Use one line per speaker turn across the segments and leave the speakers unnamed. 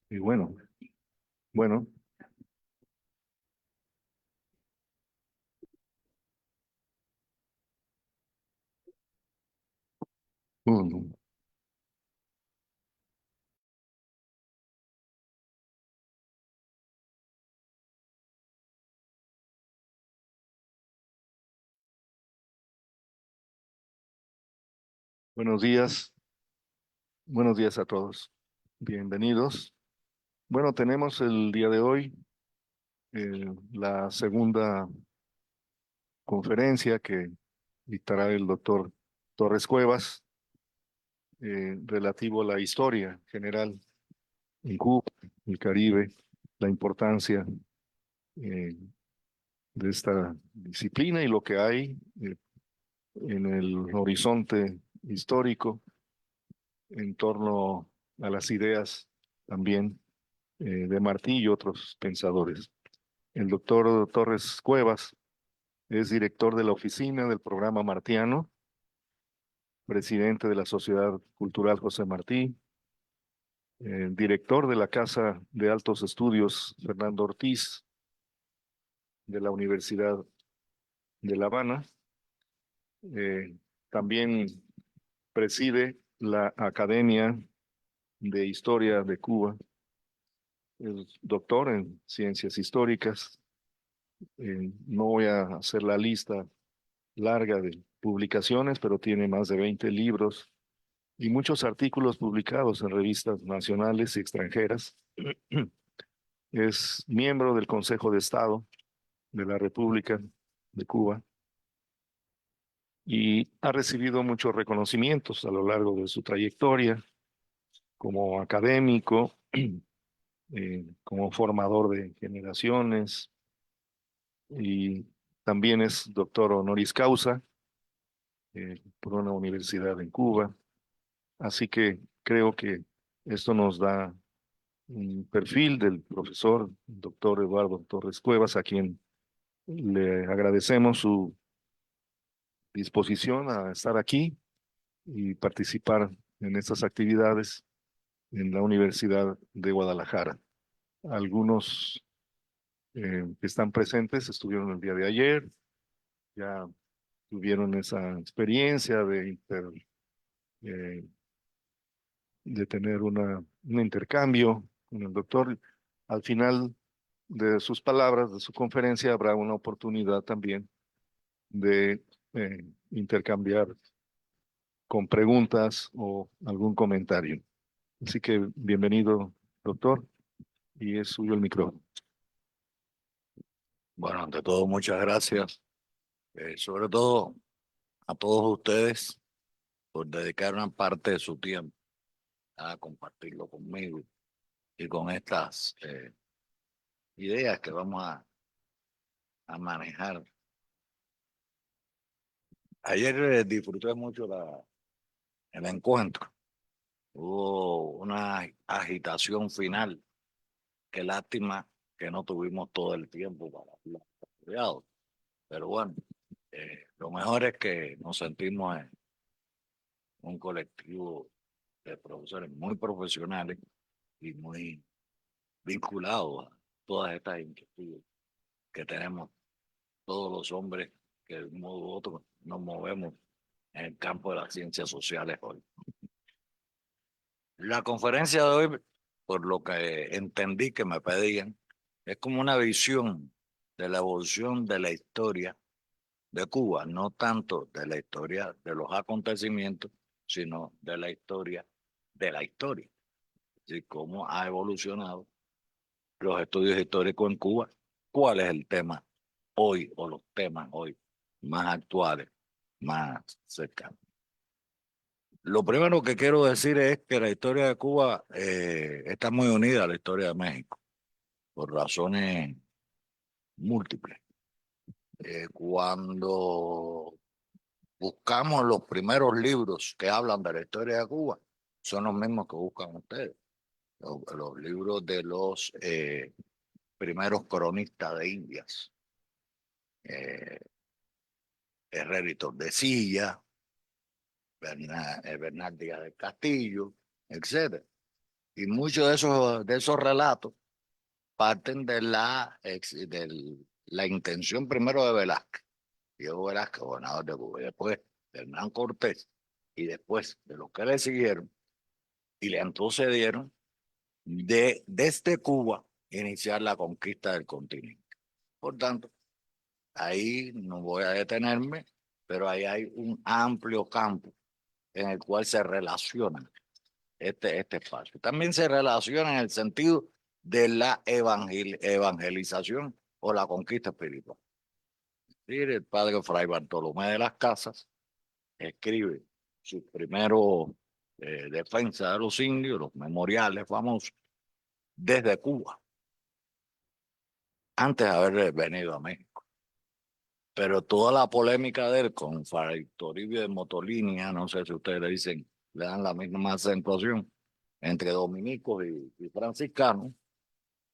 Y bueno, bueno, mm, buenos días a todos. Bienvenidos. Bueno, tenemos el día de hoy la segunda conferencia que dictará el doctor Torres Cuevas relativo a la historia general en Cuba, el Caribe, la importancia eh, de esta disciplina y lo que hay en el horizonte histórico en torno a las ideas también de Martí y otros pensadores. El doctor Torres Cuevas es director de la oficina del programa Martiano, presidente de la Sociedad Cultural José Martí, director de la Casa de Altos Estudios Fernando Ortiz de la Universidad de La Habana. Eh, También preside la Academia de Historia de Cuba. Es doctor en Ciencias Históricas. No voy a hacer la lista larga de publicaciones, pero tiene más de 20 libros y muchos artículos publicados en revistas nacionales y extranjeras. Es miembro del Consejo de Estado de la República de Cuba y ha recibido muchos reconocimientos a lo largo de su trayectoria como académico, como formador de generaciones y también es doctor honoris causa por una universidad en Cuba. Así que creo que esto nos da un perfil del profesor doctor Eduardo Torres Cuevas, a quien le agradecemos su disposición a estar aquí y participar en estas actividades en la Universidad de Guadalajara. Algunos que están presentes estuvieron el día de ayer, ya tuvieron esa experiencia eh, de tener un intercambio con el doctor. Al final de sus palabras, de su conferencia, habrá una oportunidad también de intercambiar con preguntas o algún comentario. Así que bienvenido, doctor, y es suyo el micrófono.
Bueno, ante todo, muchas gracias. Sobre todo a todos ustedes por dedicar una parte de su tiempo a compartirlo conmigo y con estas ideas que vamos a manejar. Ayer disfruté mucho el encuentro. Hubo una agitación final. Qué lástima que no tuvimos todo el tiempo para hablar. Pero bueno, lo mejor es que nos sentimos en un colectivo de profesores muy profesionales y muy vinculados a todas estas inquietudes que tenemos todos los hombres que de un modo u otro nos movemos en el campo de las ciencias sociales hoy. La conferencia de hoy, por lo que entendí que me pedían, es como una visión de la evolución de la historia de Cuba, no tanto de la historia de los acontecimientos, sino de la historia de la historia. Y cómo ha evolucionado los estudios históricos en Cuba, cuál es el tema hoy o los temas hoy más actuales, más cercanos. Lo primero que quiero decir es que la historia de Cuba está muy unida a la historia de México por razones múltiples. Cuando buscamos los primeros libros que hablan de la historia de Cuba, son los mismos que buscan ustedes. Los libros de los primeros cronistas de Indias, Herrera y Tordesillas, Bernal Díaz del Castillo, etcétera. Y muchos de esos relatos parten de la intención primero de Velázquez. Diego Velázquez, gobernador de Cuba, y después de Hernán Cortés, y después de los que le siguieron y le antecedieron, desde Cuba iniciar la conquista del continente. Por tanto, ahí no voy a detenerme, pero ahí hay un amplio campo en el cual se relacionan este espacio. También se relaciona en el sentido de la evangelización o la conquista espiritual. El padre Fray Bartolomé de las Casas escribe su primero defensa de los indios, los memoriales famosos, desde Cuba, antes de haber venido a México. Pero toda la polémica de él con Fray Toribio de Motolinia, no sé si ustedes le dicen, le dan la misma acentuación entre dominicos y franciscanos,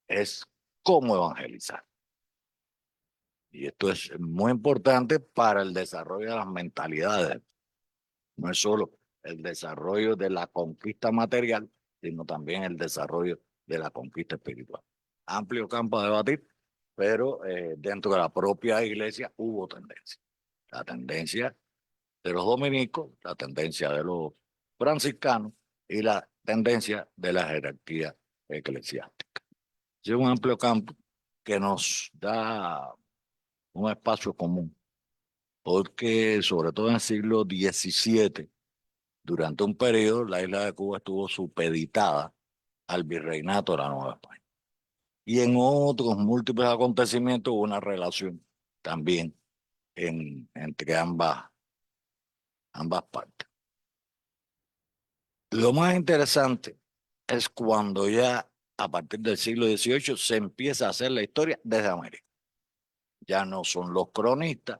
es cómo evangelizar. Y esto es muy importante para el desarrollo de las mentalidades. No es solo el desarrollo de la conquista material, sino también el desarrollo de la conquista espiritual. Amplio campo a debatir, pero dentro de la propia iglesia hubo tendencia. La tendencia de los dominicos, la tendencia de los franciscanos y la tendencia de la jerarquía eclesiástica. Es un amplio campo que nos da un espacio común, porque sobre todo en el siglo XVII, durante un periodo, la isla de Cuba estuvo supeditada al virreinato de la Nueva España. Y en otros múltiples acontecimientos hubo una relación también entre ambas partes. Lo más interesante es cuando ya a partir del siglo XVIII se empieza a hacer la historia desde América. Ya no son los cronistas,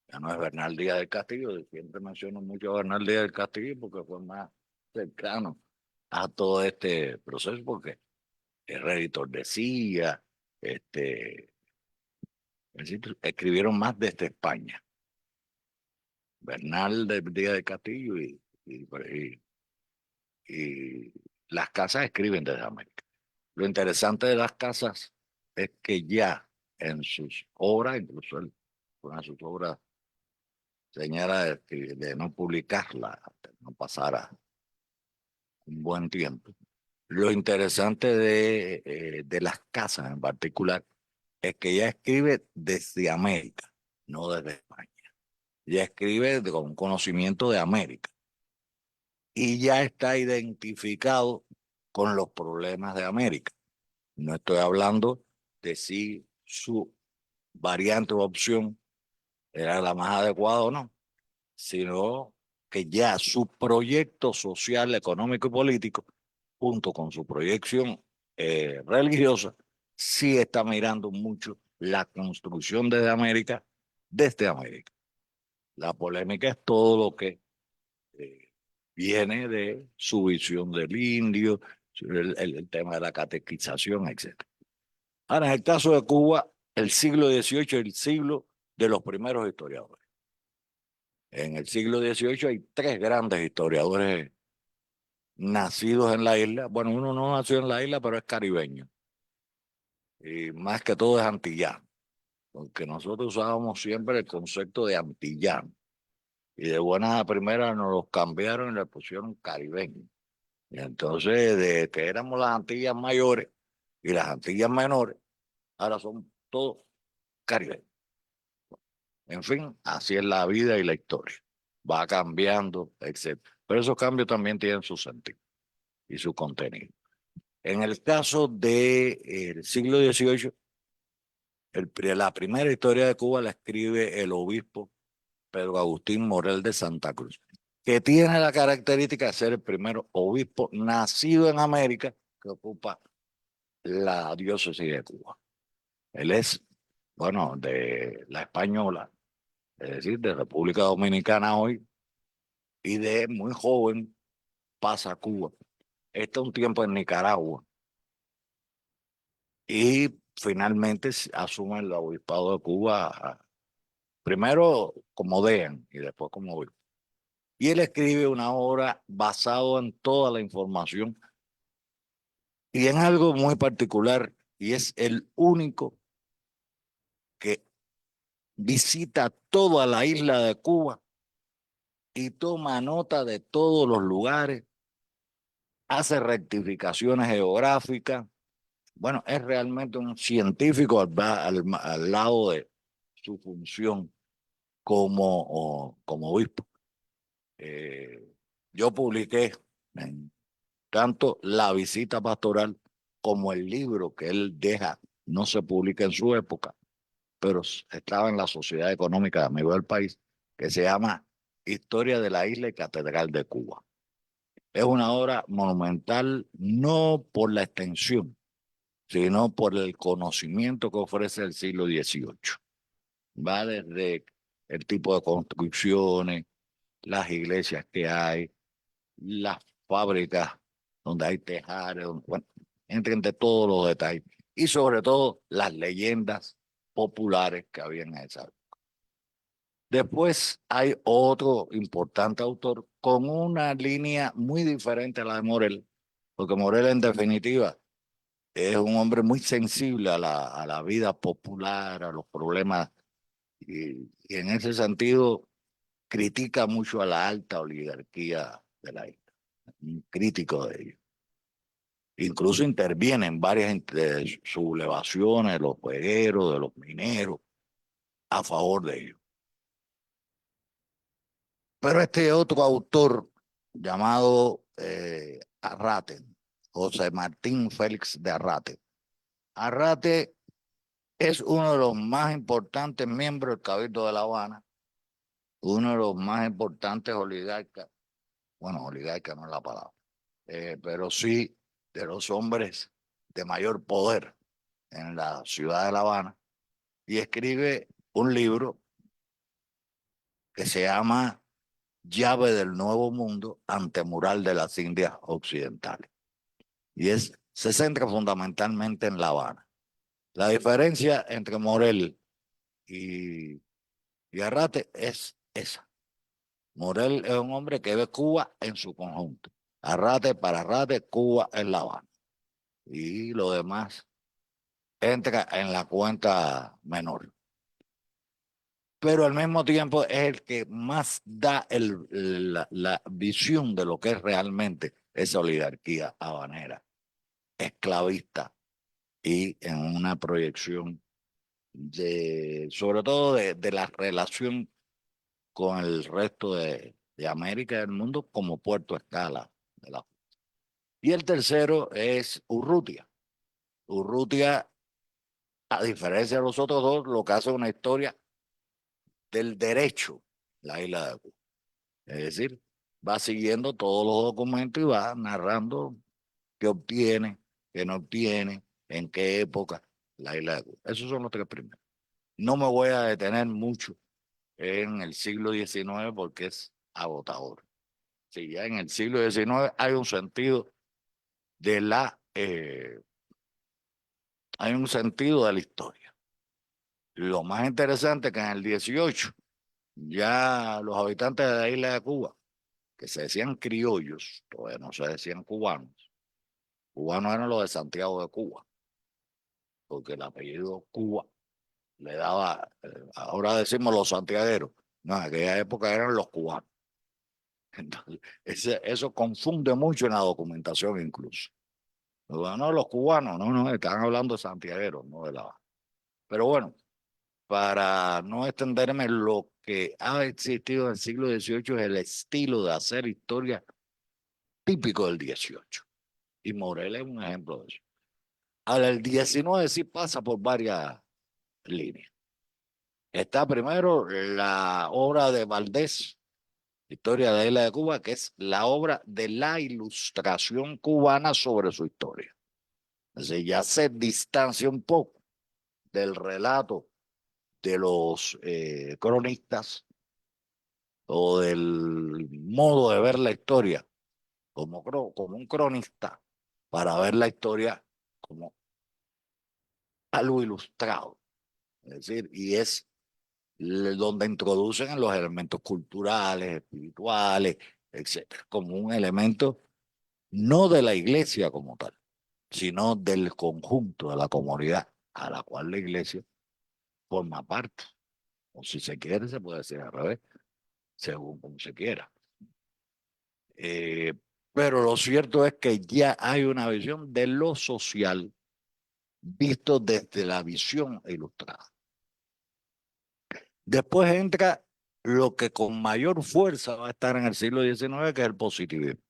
ya no es Bernal Díaz del Castillo, siempre menciono mucho a Bernal Díaz del Castillo porque fue más cercano a todo este proceso, porque Herrera y Tordesillas, escribieron más desde España. Bernal Díaz del Castillo y las casas escriben desde América. Lo interesante de las casas es que ya en sus obras, incluso una de sus obras señala de no publicarla, de no pasara un buen tiempo. Lo interesante de las casas en particular es que ella escribe desde América, no desde España. Ella escribe con conocimiento de América y ya está identificado con los problemas de América. No estoy hablando de si su variante o opción era la más adecuada o no, sino que ya su proyecto social, económico y político, junto con su proyección religiosa, sí está mirando mucho la construcción desde América. La polémica es todo lo que eh, viene de su visión del indio, el tema de la catequización, etc. Ahora, en el caso de Cuba, el siglo XVIII es el siglo de los primeros historiadores. En el siglo XVIII hay tres grandes historiadores nacidos en la isla. Bueno, uno no nació en la isla, pero es caribeño. Y más que todo es antillano, porque nosotros usábamos siempre el concepto de antillano. Y de buena a primera nos los cambiaron y le pusieron caribeño. Y entonces, de que éramos las Antillas mayores y las Antillas menores, ahora son todos caribeños. En fin, así es la vida y la historia. Va cambiando, etc. Pero esos cambios también tienen su sentido y su contenido. En el caso del siglo XVIII, la primera historia de Cuba la escribe el obispo Pedro Agustín Morel de Santa Cruz, que tiene la característica de ser el primer obispo nacido en América que ocupa la diócesis de Cuba. Él es, bueno, de la española, es decir, de República Dominicana hoy, y de muy joven pasa a Cuba. Está un tiempo en Nicaragua y finalmente asume el obispado de Cuba, primero como deán y después como obispo. Y él escribe una obra basada en toda la información y en algo muy particular, y es el único que visita toda la isla de Cuba y toma nota de todos los lugares, hace rectificaciones geográficas. Bueno, es realmente un científico al lado de su función como obispo. Yo publiqué en tanto la visita pastoral como el libro que él deja, no se publica en su época, pero estaba en la Sociedad Económica de Amigos del País, que se llama Historia de la Isla y Catedral de Cuba. Es una obra monumental no por la extensión, sino por el conocimiento que ofrece el siglo XVIII. Va desde el tipo de construcciones, las iglesias que hay, las fábricas donde hay tejares, bueno, entre todos los detalles. Y sobre todo las leyendas populares que había en esa época. Después hay otro importante autor con una línea muy diferente a la de Morel, porque Morel en definitiva es un hombre muy sensible a la vida popular, a los problemas, y en ese sentido critica mucho a la alta oligarquía de la isla, un crítico de ello. Incluso interviene en varias sublevaciones de los juegueros, de los mineros, a favor de ellos. Pero este otro autor llamado Arrate, José Martín Félix de Arrate. Arrate es uno de los más importantes miembros del Cabildo de La Habana, uno de los más importantes oligarcas, bueno, oligarca no es la palabra, pero sí de los hombres de mayor poder en la ciudad de La Habana, y escribe un libro que se llama Llave del Nuevo Mundo, Antemural de las Indias Occidentales. Y se centra fundamentalmente en La Habana. La diferencia entre Morel y Arrate es esa. Morel es un hombre que ve Cuba en su conjunto. Para Arrate, Cuba es La Habana. Y lo demás entra en la cuenta menor. Pero al mismo tiempo es el que más da la visión de lo que es realmente esa oligarquía habanera, esclavista, y en una proyección sobre todo de la relación con el resto de América y del mundo como puerto escala. Y el tercero es Urrutia. Urrutia, a diferencia de los otros dos, lo que hace es una historia del derecho, la isla de Cuba. Es decir, va siguiendo todos los documentos y va narrando qué obtiene, qué no obtiene, en qué época la isla de Cuba. Esos son los tres primeros. No me voy a detener mucho en el siglo XIX porque es agotador. Sí, ya en el siglo XIX hay un sentido de hay un sentido de la historia. Lo más interesante es que en el 18 ya los habitantes de la isla de Cuba, que se decían criollos, todavía no se decían cubanos. Cubanos eran los de Santiago de Cuba, porque el apellido Cuba le daba, ahora decimos los santiagueros, no, en aquella época eran los cubanos. Entonces, eso confunde mucho en la documentación incluso. No, los cubanos, no, están hablando de santiagueros, no de la... Pero bueno, para no extenderme, lo que ha existido en el siglo XVIII es el estilo de hacer historia típico del XVIII. Y Morel es un ejemplo de eso. Ahora, el XIX sí pasa por varias líneas. Está primero la obra de Valdés, Historia de la Isla de Cuba, que es la obra de la ilustración cubana sobre su historia. Entonces ya se distancia un poco del relato de los cronistas o del modo de ver la historia como un cronista para ver la historia como algo ilustrado. Es decir, y es donde introducen los elementos culturales, espirituales, etcétera, como un elemento no de la iglesia como tal, sino del conjunto de la comunidad a la cual la iglesia forma parte. O si se quiere, se puede decir al revés, según como se quiera. Eh, pero lo cierto es que ya hay una visión de lo social visto desde la visión ilustrada. Después entra lo que con mayor fuerza va a estar en el siglo XIX, que es el positivismo.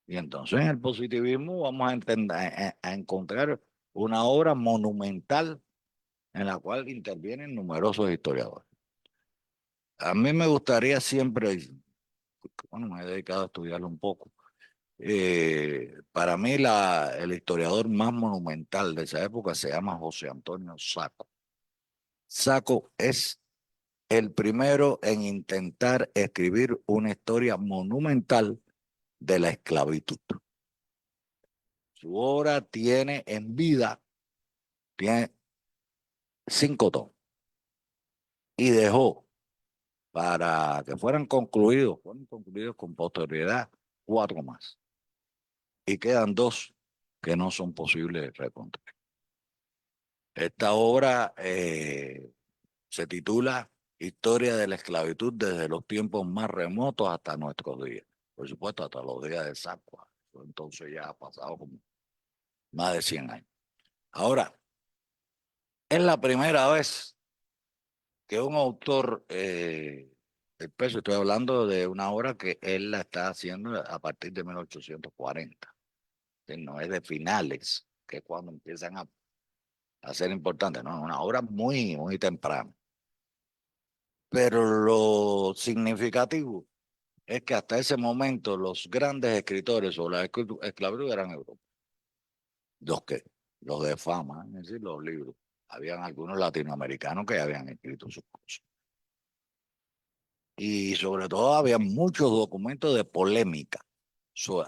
Y entonces en el positivismo vamos a, a encontrar una obra monumental en la cual intervienen numerosos historiadores. A mí me gustaría siempre, bueno, me he dedicado a estudiarlo un poco. Para mí el historiador más monumental de esa época se llama José Antonio Saco. Saco es el primero en intentar escribir una historia monumental de la esclavitud. Su obra tiene en vida, tiene 5 tomos y dejó para que fueron concluidos con posterioridad 4 más. Y quedan 2 que no son posibles de reconstruir. Esta obra se titula Historia de la esclavitud desde los tiempos más remotos hasta nuestros días. Por supuesto, hasta los días de Sacua. Entonces ya ha pasado como más de 100 años. Ahora, es la primera vez que un autor, el peso, estoy hablando de una obra que él la está haciendo a partir de 1840. No es de finales, que es cuando empiezan a ser importantes, no, es una obra muy, muy temprana. Pero lo significativo es que hasta ese momento los grandes escritores sobre la esclavitud eran europeos. Los que, los de fama, es decir, los libros. Habían algunos latinoamericanos que ya habían escrito sus cosas. Y sobre todo había muchos documentos de polémica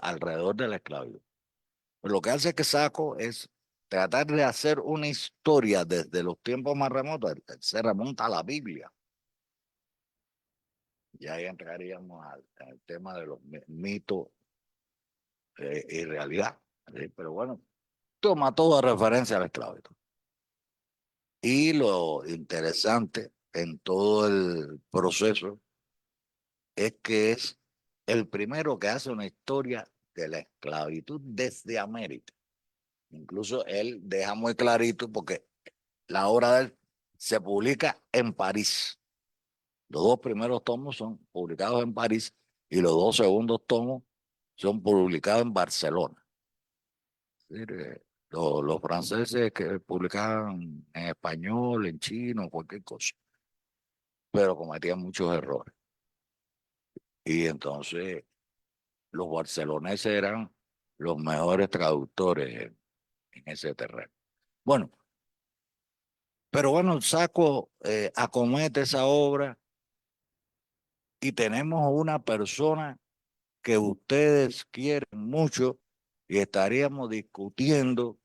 alrededor de la esclavitud. Pero lo que hace que Saco es tratar de hacer una historia desde los tiempos más remotos. Él se remonta a la Biblia. Y ahí entraríamos al tema de los mitos y realidad. ¿Sí? Pero bueno, toma toda referencia a la esclavitud. Y lo interesante en todo el proceso es que es el primero que hace una historia de la esclavitud desde América. Incluso él deja muy clarito porque la obra de él se publica en París. Los 2 primeros tomos son publicados en París y los 2 segundos tomos son publicados en Barcelona. Es decir, los franceses que publicaban en español, en chino, cualquier cosa, pero cometían muchos errores. Y entonces los barceloneses eran los mejores traductores en ese terreno. Bueno, pero bueno, Saco acomete esa obra y tenemos una persona que ustedes quieren mucho y estaríamos discutiendo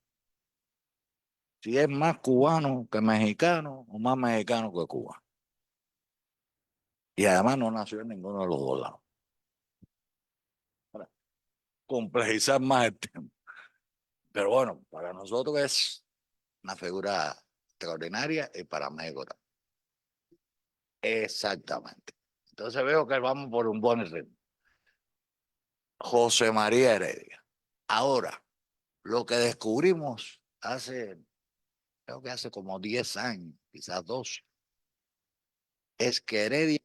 si es más cubano que mexicano o más mexicano que cubano. Y además no nació en ninguno de los 2 lados. Para complejizar más el tema. Pero bueno, para nosotros es una figura extraordinaria y para México también. Exactamente. Entonces veo que vamos por un buen ritmo. José María Heredia. Ahora, lo que descubrimos creo que hace como 10 años, quizás 12, es que Heredia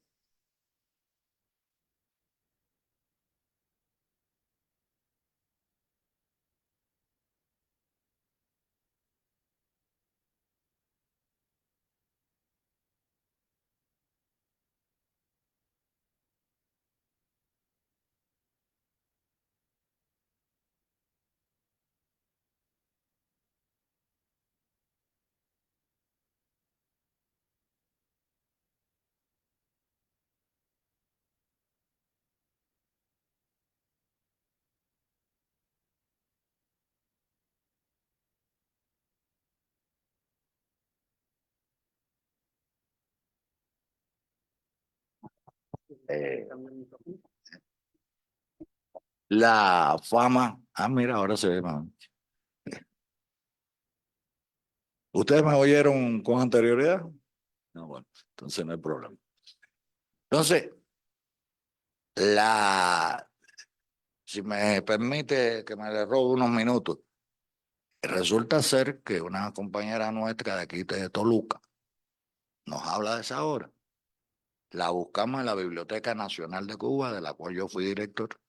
eh, la fama. Ah, mira, ahora se ve más. ¿Ustedes me oyeron con anterioridad? No, bueno, entonces no hay problema. Entonces, si me permite que me le robe unos minutos, resulta ser que una compañera nuestra de aquí de Toluca nos habla de esa obra. La buscamos en la Biblioteca Nacional de Cuba, de la cual yo fui director,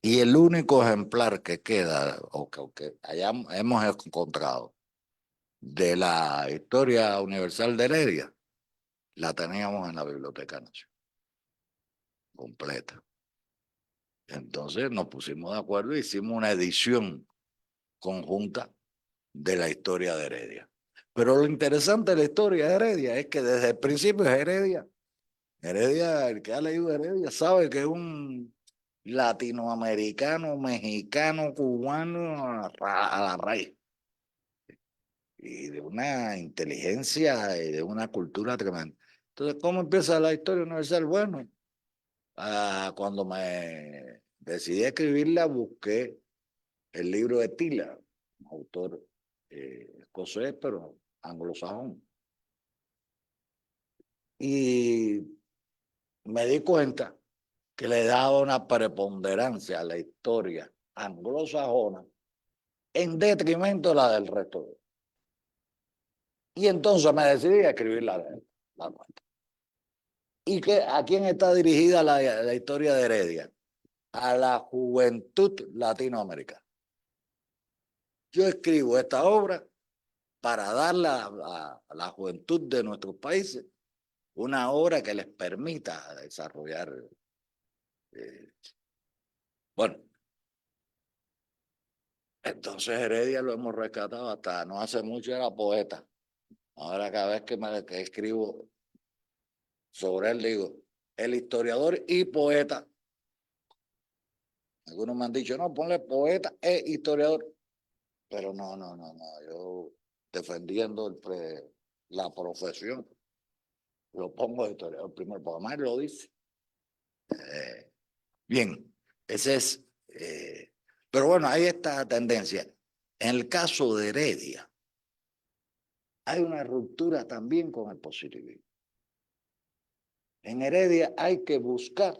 y el único ejemplar que queda, o que hemos encontrado, de la historia universal de Heredia, la teníamos en la Biblioteca Nacional, completa. Entonces nos pusimos de acuerdo e hicimos una edición conjunta de la historia de Heredia. Pero lo interesante de la historia de Heredia es que desde el principio es Heredia. Heredia, el que ha leído Heredia sabe que es un latinoamericano, mexicano, cubano a la raíz. Y de una inteligencia y de una cultura tremenda. Entonces, ¿cómo empieza la historia universal? Bueno, cuando me decidí a escribirla, busqué el libro de Tila, un autor escocés, pero anglosajón. Y me di cuenta que le daba una preponderancia a la historia anglosajona en detrimento de la del resto. Y entonces me decidí a escribir la nuestra. ¿Y a quién está dirigida la historia de Heredia? A la juventud latinoamericana. Yo escribo esta obra para darle a la juventud de nuestros países una obra que les permita desarrollar. Bueno, entonces Heredia lo hemos rescatado hasta no hace mucho, era poeta. Ahora cada vez que escribo sobre él digo, el historiador y poeta. Algunos me han dicho, no, ponle poeta e historiador. Pero no, yo defendiendo la profesión, lo pongo historiador primero, porque además lo dice. Bien, ese es, pero bueno, hay esta tendencia. En el caso de Heredia, hay una ruptura también con el positivismo. En Heredia hay que buscar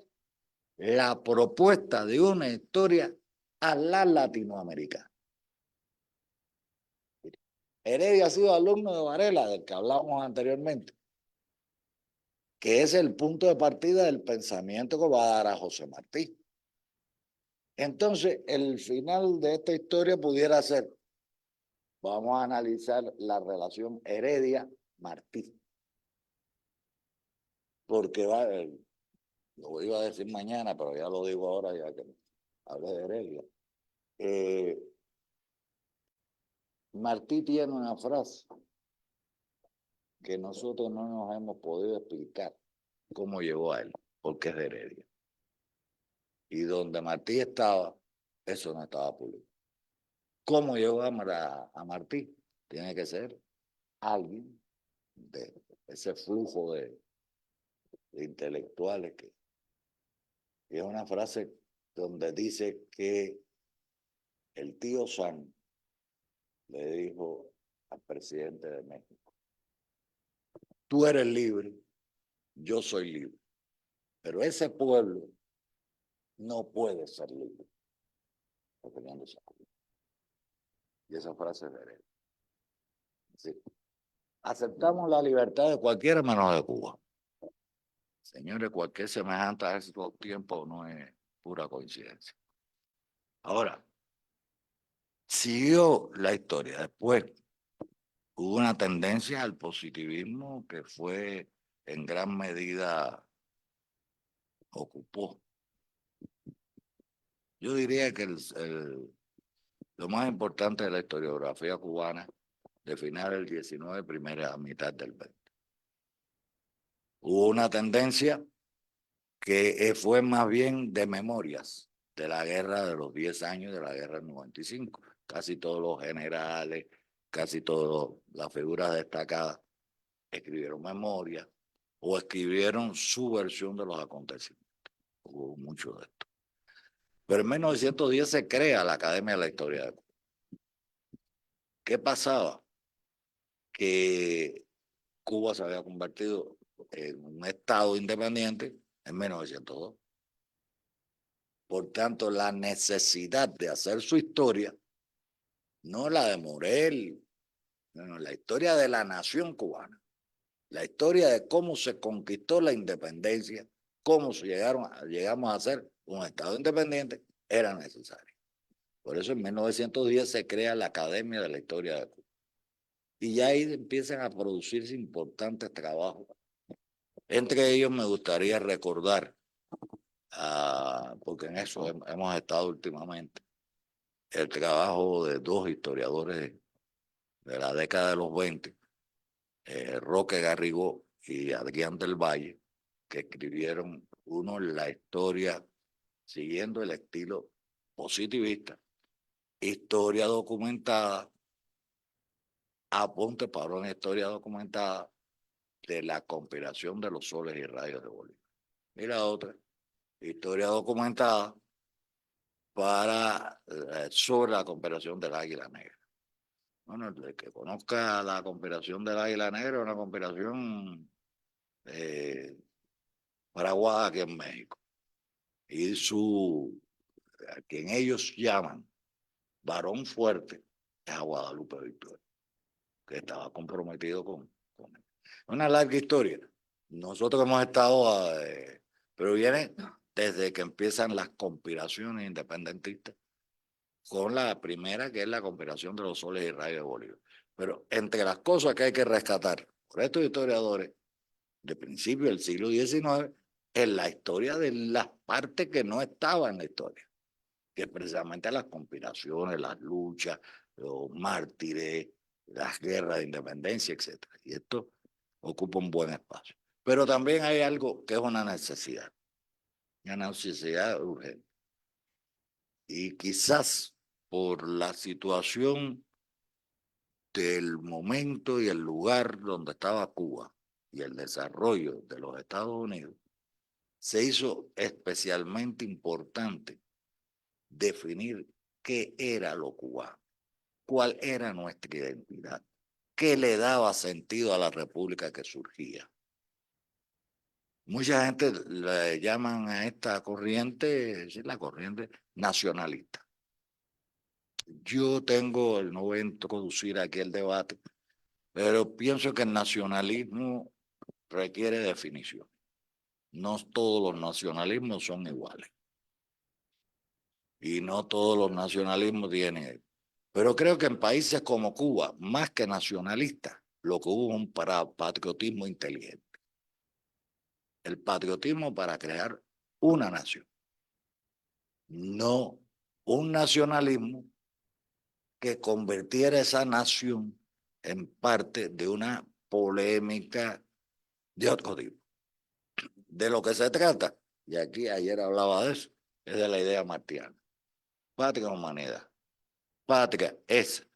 la propuesta de una historia a la latinoamericana. Heredia ha sido alumno de Varela, del que hablábamos anteriormente, que es el punto de partida del pensamiento que va a dar a José Martí. Entonces, el final de esta historia pudiera ser, vamos a analizar la relación Heredia-Martí, porque lo iba a decir mañana, pero ya lo digo ahora, ya que hablé de Heredia. Martí tiene una frase que nosotros no nos hemos podido explicar cómo llegó a él, porque es de Heredia. Y donde Martí estaba, eso no estaba público. ¿Cómo llegó a Martí? Tiene que ser alguien de ese flujo de intelectuales que es una frase donde dice que el tío San le dijo al presidente de México, tú eres libre, yo soy libre, pero ese pueblo no puede ser libre. Y esa frase es de él. Sí. Aceptamos la libertad de cualquiera menos de Cuba. Señores, cualquier semejante a estos tiempos no es pura coincidencia. Ahora, siguió la historia. Después hubo una tendencia al positivismo que fue en gran medida ocupó. Yo diría que lo más importante de la historiografía cubana de final del 19, primera mitad del 20. Hubo una tendencia que fue más bien de memorias de la guerra de los 10 años, de la guerra del 95. Casi todos los generales, casi todas las figuras destacadas escribieron memorias. o escribieron su versión de los acontecimientos. Hubo mucho de esto. Pero en 1910 se crea la Academia de la Historia de Cuba. ¿Qué pasaba? Que Cuba se había convertido en un estado independiente en 1902. Por tanto, la necesidad de hacer su historia, no la de Morel, no, la historia de la nación cubana, la historia de cómo se conquistó la independencia, cómo llegamos a ser un estado independiente, era necesaria. Por eso en 1910 se crea la Academia de la Historia de Cuba. Y ya ahí empiezan a producirse importantes trabajos. Entre ellos me gustaría recordar, porque en eso hemos estado últimamente, el trabajo de dos historiadores de la década de los 20, Roque Garrigó y Adrián del Valle, que escribieron uno la historia siguiendo el estilo positivista, historia documentada, apunte para una historia documentada de la conspiración de los soles y rayos de Bolívar. Y la otra, historia documentada sobre la conspiración del Águila Negra. Bueno, el que conozca la conspiración del Águila Negra es una conspiración fraguada aquí en México. Y a quien ellos llaman varón fuerte es a Guadalupe Victoria, que estaba comprometido con él. Una larga historia. Nosotros hemos estado, pero viene desde que empiezan las conspiraciones independentistas, con la primera, que es la conspiración de los soles y rayos de Bolívar. Pero entre las cosas que hay que rescatar por estos historiadores de principio del siglo XIX es la historia de las partes que no estaban en la historia, que es precisamente las conspiraciones, las luchas, los mártires, las guerras de independencia, etc. Y esto ocupa un buen espacio. Pero también hay algo que es una necesidad urgente. Y quizás por la situación del momento y el lugar donde estaba Cuba y el desarrollo de los Estados Unidos, se hizo especialmente importante definir qué era lo cubano, cuál era nuestra identidad, qué le daba sentido a la república que surgía. Mucha gente le llaman a esta corriente, es la corriente nacionalista. Yo no voy a introducir aquí el debate, pero pienso que el nacionalismo requiere definición. No todos los nacionalismos son iguales. Y no todos los nacionalismos tienen. Pero creo que en países como Cuba, más que nacionalistas, lo que hubo es un patriotismo inteligente. El patriotismo para crear una nación. No un nacionalismo que convirtiera esa nación en parte de una polémica de otro tipo. De lo que se trata, y aquí ayer hablaba de eso, es de la idea martiana. Patria humanidad. Patria es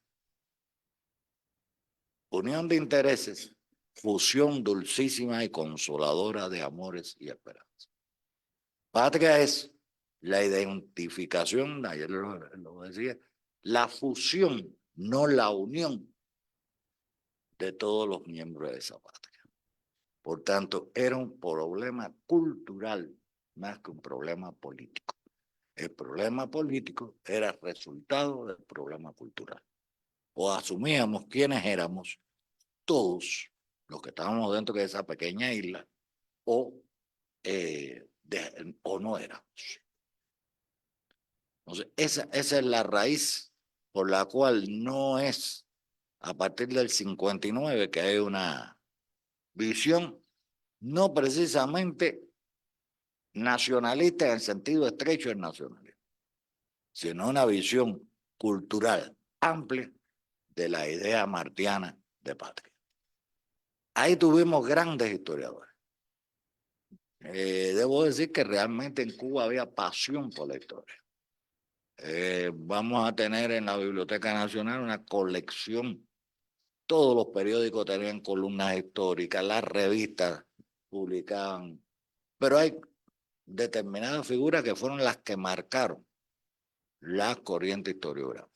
unión de intereses, fusión dulcísima y consoladora de amores y esperanzas. Patria es la identificación, ayer lo decía, la fusión, no la unión de todos los miembros de esa patria. Por tanto, era un problema cultural más que un problema político. El problema político era resultado del problema cultural. O asumíamos quiénes éramos todos los que estábamos dentro de esa pequeña isla, o no éramos. Entonces, esa es la raíz por la cual no es a partir del 59 que hay una visión no precisamente nacionalista en el sentido estrecho del nacionalismo, sino una visión cultural amplia de la idea martiana de patria. Ahí tuvimos grandes historiadores. Debo decir que realmente en Cuba había pasión por la historia. Vamos a tener en la Biblioteca Nacional una colección. Todos los periódicos tenían columnas históricas, las revistas publicaban, pero hay determinadas figuras que fueron las que marcaron la corriente historiográfica.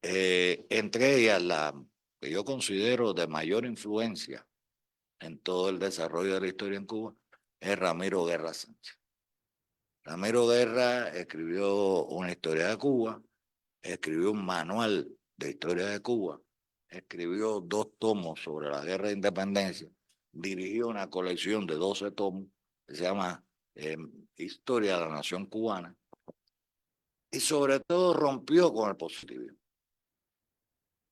Entre ellas, la que yo considero de mayor influencia en todo el desarrollo de la historia en Cuba, es Ramiro Guerra Sánchez. Ramiro Guerra escribió una historia de Cuba, escribió un manual de historia de Cuba, escribió 2 tomos sobre la guerra de independencia, dirigió una colección de 12 tomos que se llama Historia de la Nación Cubana, y sobre todo rompió con el positivismo.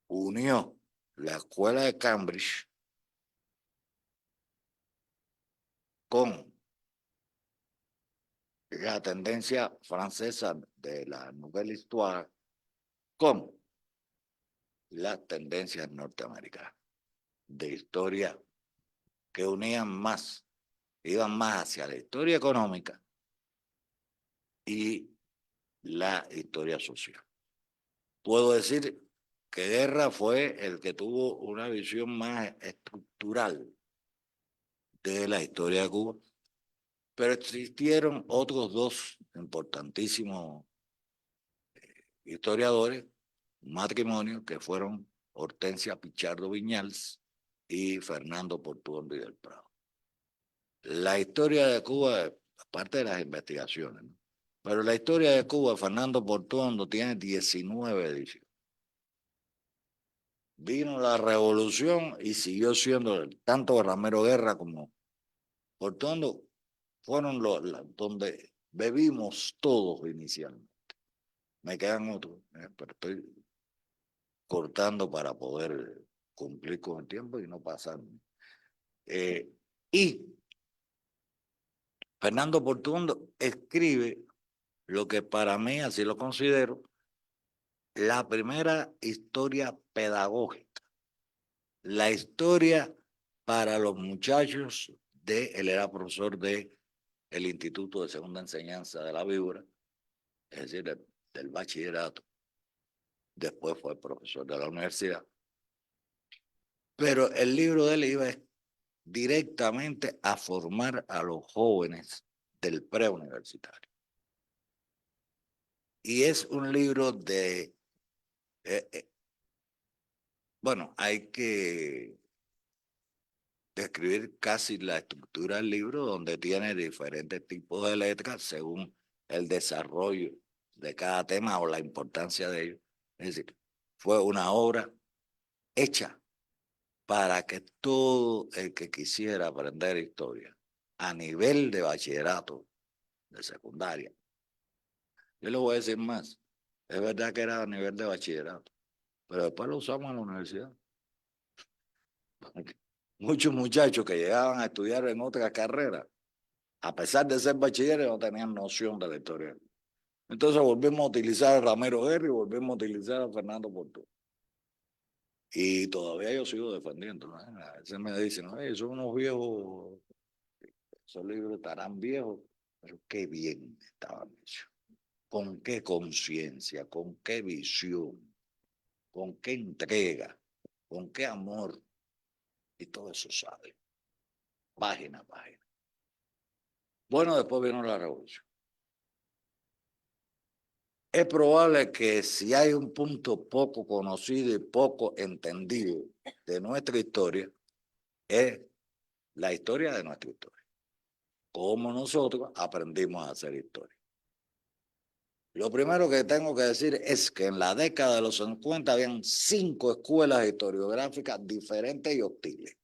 Unió la escuela de Cambridge con la tendencia francesa de la Nouvelle Histoire con las tendencias norteamericanas de historia que unían más, iban más hacia la historia económica y la historia social. Puedo decir que Guerra fue el que tuvo una visión más estructural de la historia de Cuba, pero existieron otros 2 importantísimos historiadores, un matrimonio, que fueron Hortensia Pichardo Viñals y Fernando Portuondo del Prado. La historia de Cuba, aparte de las investigaciones, ¿no? Pero la historia de Cuba, Fernando Portuondo tiene 19 ediciones. Vino la revolución y siguió siendo, tanto Ramiro Guerra como Portuondo fueron donde bebimos todos inicialmente. Me quedan otros, pero estoy cortando para poder cumplir con el tiempo y no pasarme. Y Fernando Portuondo escribe lo que para mí, así lo considero, la primera historia pedagógica, la historia para los muchachos él era profesor del Instituto de Segunda Enseñanza de la Víbora, es decir, del bachillerato, después fue profesor de la universidad, pero el libro de él iba directamente a formar a los jóvenes del preuniversitario. Y es un libro de, bueno, hay que describir casi la estructura del libro, donde tiene diferentes tipos de letras según el desarrollo de cada tema o la importancia de ello. Es decir, fue una obra hecha para que todo el que quisiera aprender historia a nivel de bachillerato, de secundaria, yo le voy a decir más, es verdad que era a nivel de bachillerato, pero después lo usamos en la universidad. Muchos muchachos que llegaban a estudiar en otras carreras, a pesar de ser bachilleres, no tenían noción de la historia. Entonces volvimos a utilizar a Ramiro Guerra y volvimos a utilizar a Fernando Portuondo. Y todavía yo sigo defendiendo, ¿no? A veces me dicen, oye, son unos viejos, esos libros estarán viejos, pero qué bien estaban hechos. Con qué conciencia, con qué visión, con qué entrega, con qué amor. Y todo eso sale, página a página. Bueno, después vino la revolución. Es probable que si hay un punto poco conocido y poco entendido de nuestra historia, es la historia de nuestra historia. Cómo nosotros aprendimos a hacer historia. Lo primero que tengo que decir es que en la década de los 50 habían 5 escuelas historiográficas diferentes y hostiles.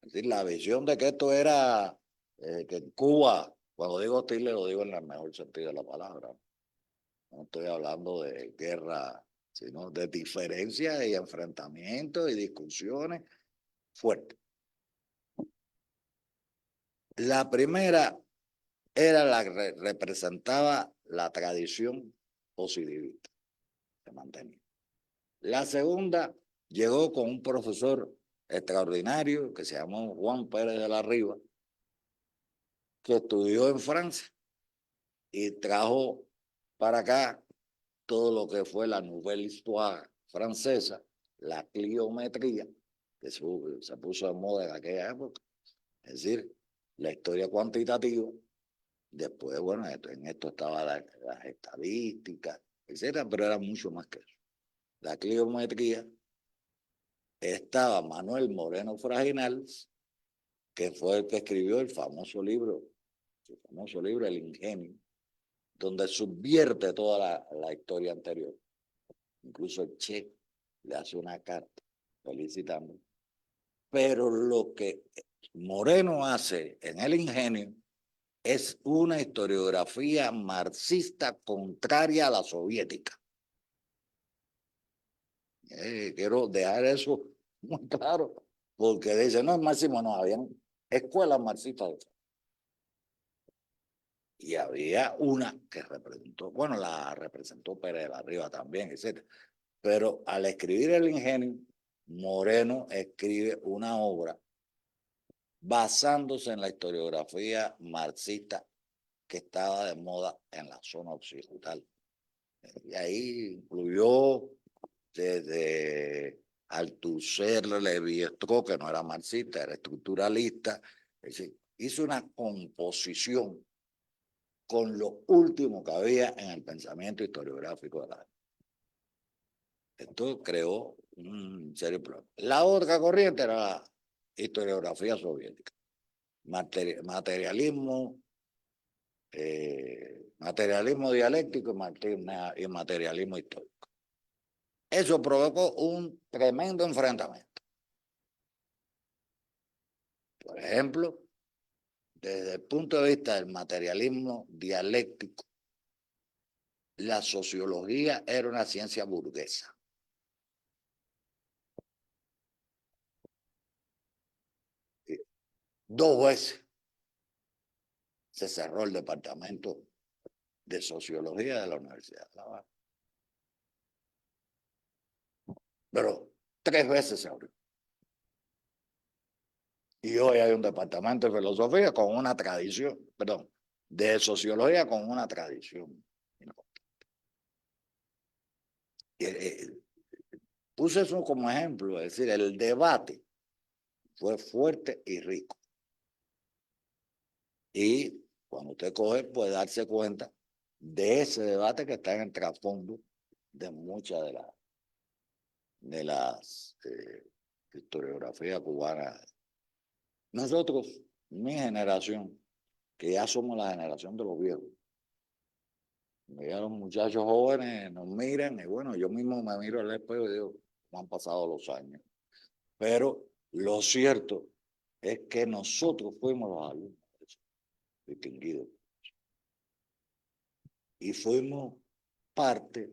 Es decir, la visión de que esto era, que en Cuba, cuando digo hostiles lo digo en el mejor sentido de la palabra. No estoy hablando de guerra, sino de diferencias y enfrentamientos y discusiones fuertes. La primera era la que representaba la tradición positivista, se mantenía. La segunda llegó con un profesor extraordinario que se llamó Juan Pérez de la Riva, que estudió en Francia y trajo para acá todo lo que fue la Nouvelle Histoire francesa, la cliometría, que se puso de moda en aquella época, Es decir, la historia cuantitativa, después, bueno, en esto estaban las estadísticas, etcétera, pero era mucho más que eso. La cliometría estaba Manuel Moreno Fraginals, que fue el que escribió el famoso libro El Ingenio, donde subvierte toda la historia anterior. Incluso el Che le hace una carta felicitando. Pero lo que Moreno hace en El Ingenio es una historiografía marxista contraria a la soviética. Quiero dejar eso muy claro, porque dice, no, Máximo, no, habían escuelas marxistas. Y había una que representó, bueno, la representó Pérez de la Riva también, etc. Pero al escribir El Ingenio, Moreno escribe una obra basándose en la historiografía marxista que estaba de moda en la zona occidental. Y ahí incluyó desde Althusser, Levi-Strauss, que no era marxista, era estructuralista. Es decir, hizo una composición con lo último que había en el pensamiento historiográfico de la época. Esto creó un serio problema. La otra corriente era la historiografía soviética. Materialismo, materialismo dialéctico y materialismo histórico. Eso provocó un tremendo enfrentamiento. Por ejemplo, desde el punto de vista del materialismo dialéctico, la sociología era una ciencia burguesa. Dos veces se cerró el departamento de sociología de la Universidad de La Habana. Pero 3 veces se abrió. Y hoy hay un departamento de filosofía con una tradición, perdón, de sociología con una tradición. Puse eso como ejemplo, es decir, el debate fue fuerte y rico. Y cuando usted coge, puede darse cuenta de ese debate que está en el trasfondo de muchas de las historiografías cubanas. Nosotros, mi generación, que ya somos la generación de los viejos, ya los muchachos jóvenes nos miran y bueno, yo mismo me miro al espejo y digo, me han pasado los años. Pero lo cierto es que nosotros fuimos los alumnos distinguidos y fuimos parte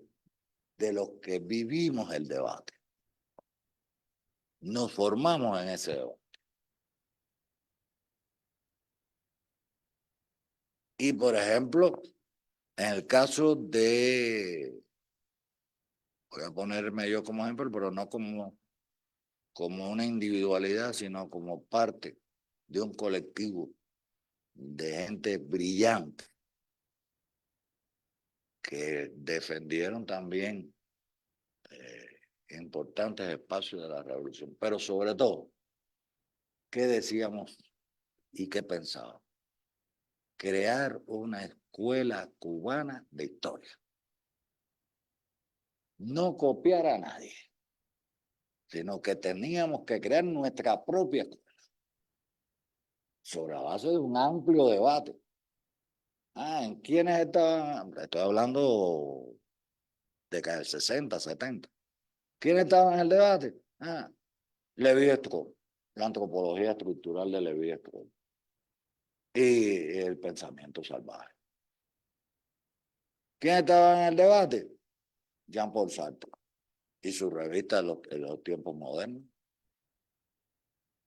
de los que vivimos el debate. Nos formamos en ese debate. Y por ejemplo, en el caso de, voy a ponerme yo como ejemplo, pero no como una individualidad, sino como parte de un colectivo de gente brillante que defendieron también importantes espacios de la revolución. Pero sobre todo, ¿qué decíamos y qué pensábamos? Crear una escuela cubana de historia. No copiar a nadie, sino que teníamos que crear nuestra propia escuela sobre la base de un amplio debate. ¿En quiénes estaban? Estoy hablando de que del 60, 70. ¿Quiénes estaban en el debate? Levi-Strauss, la antropología estructural de Levi-Strauss y el pensamiento salvaje. ¿Quién estaba en el debate? Jean-Paul Sartre y su revista de los tiempos modernos,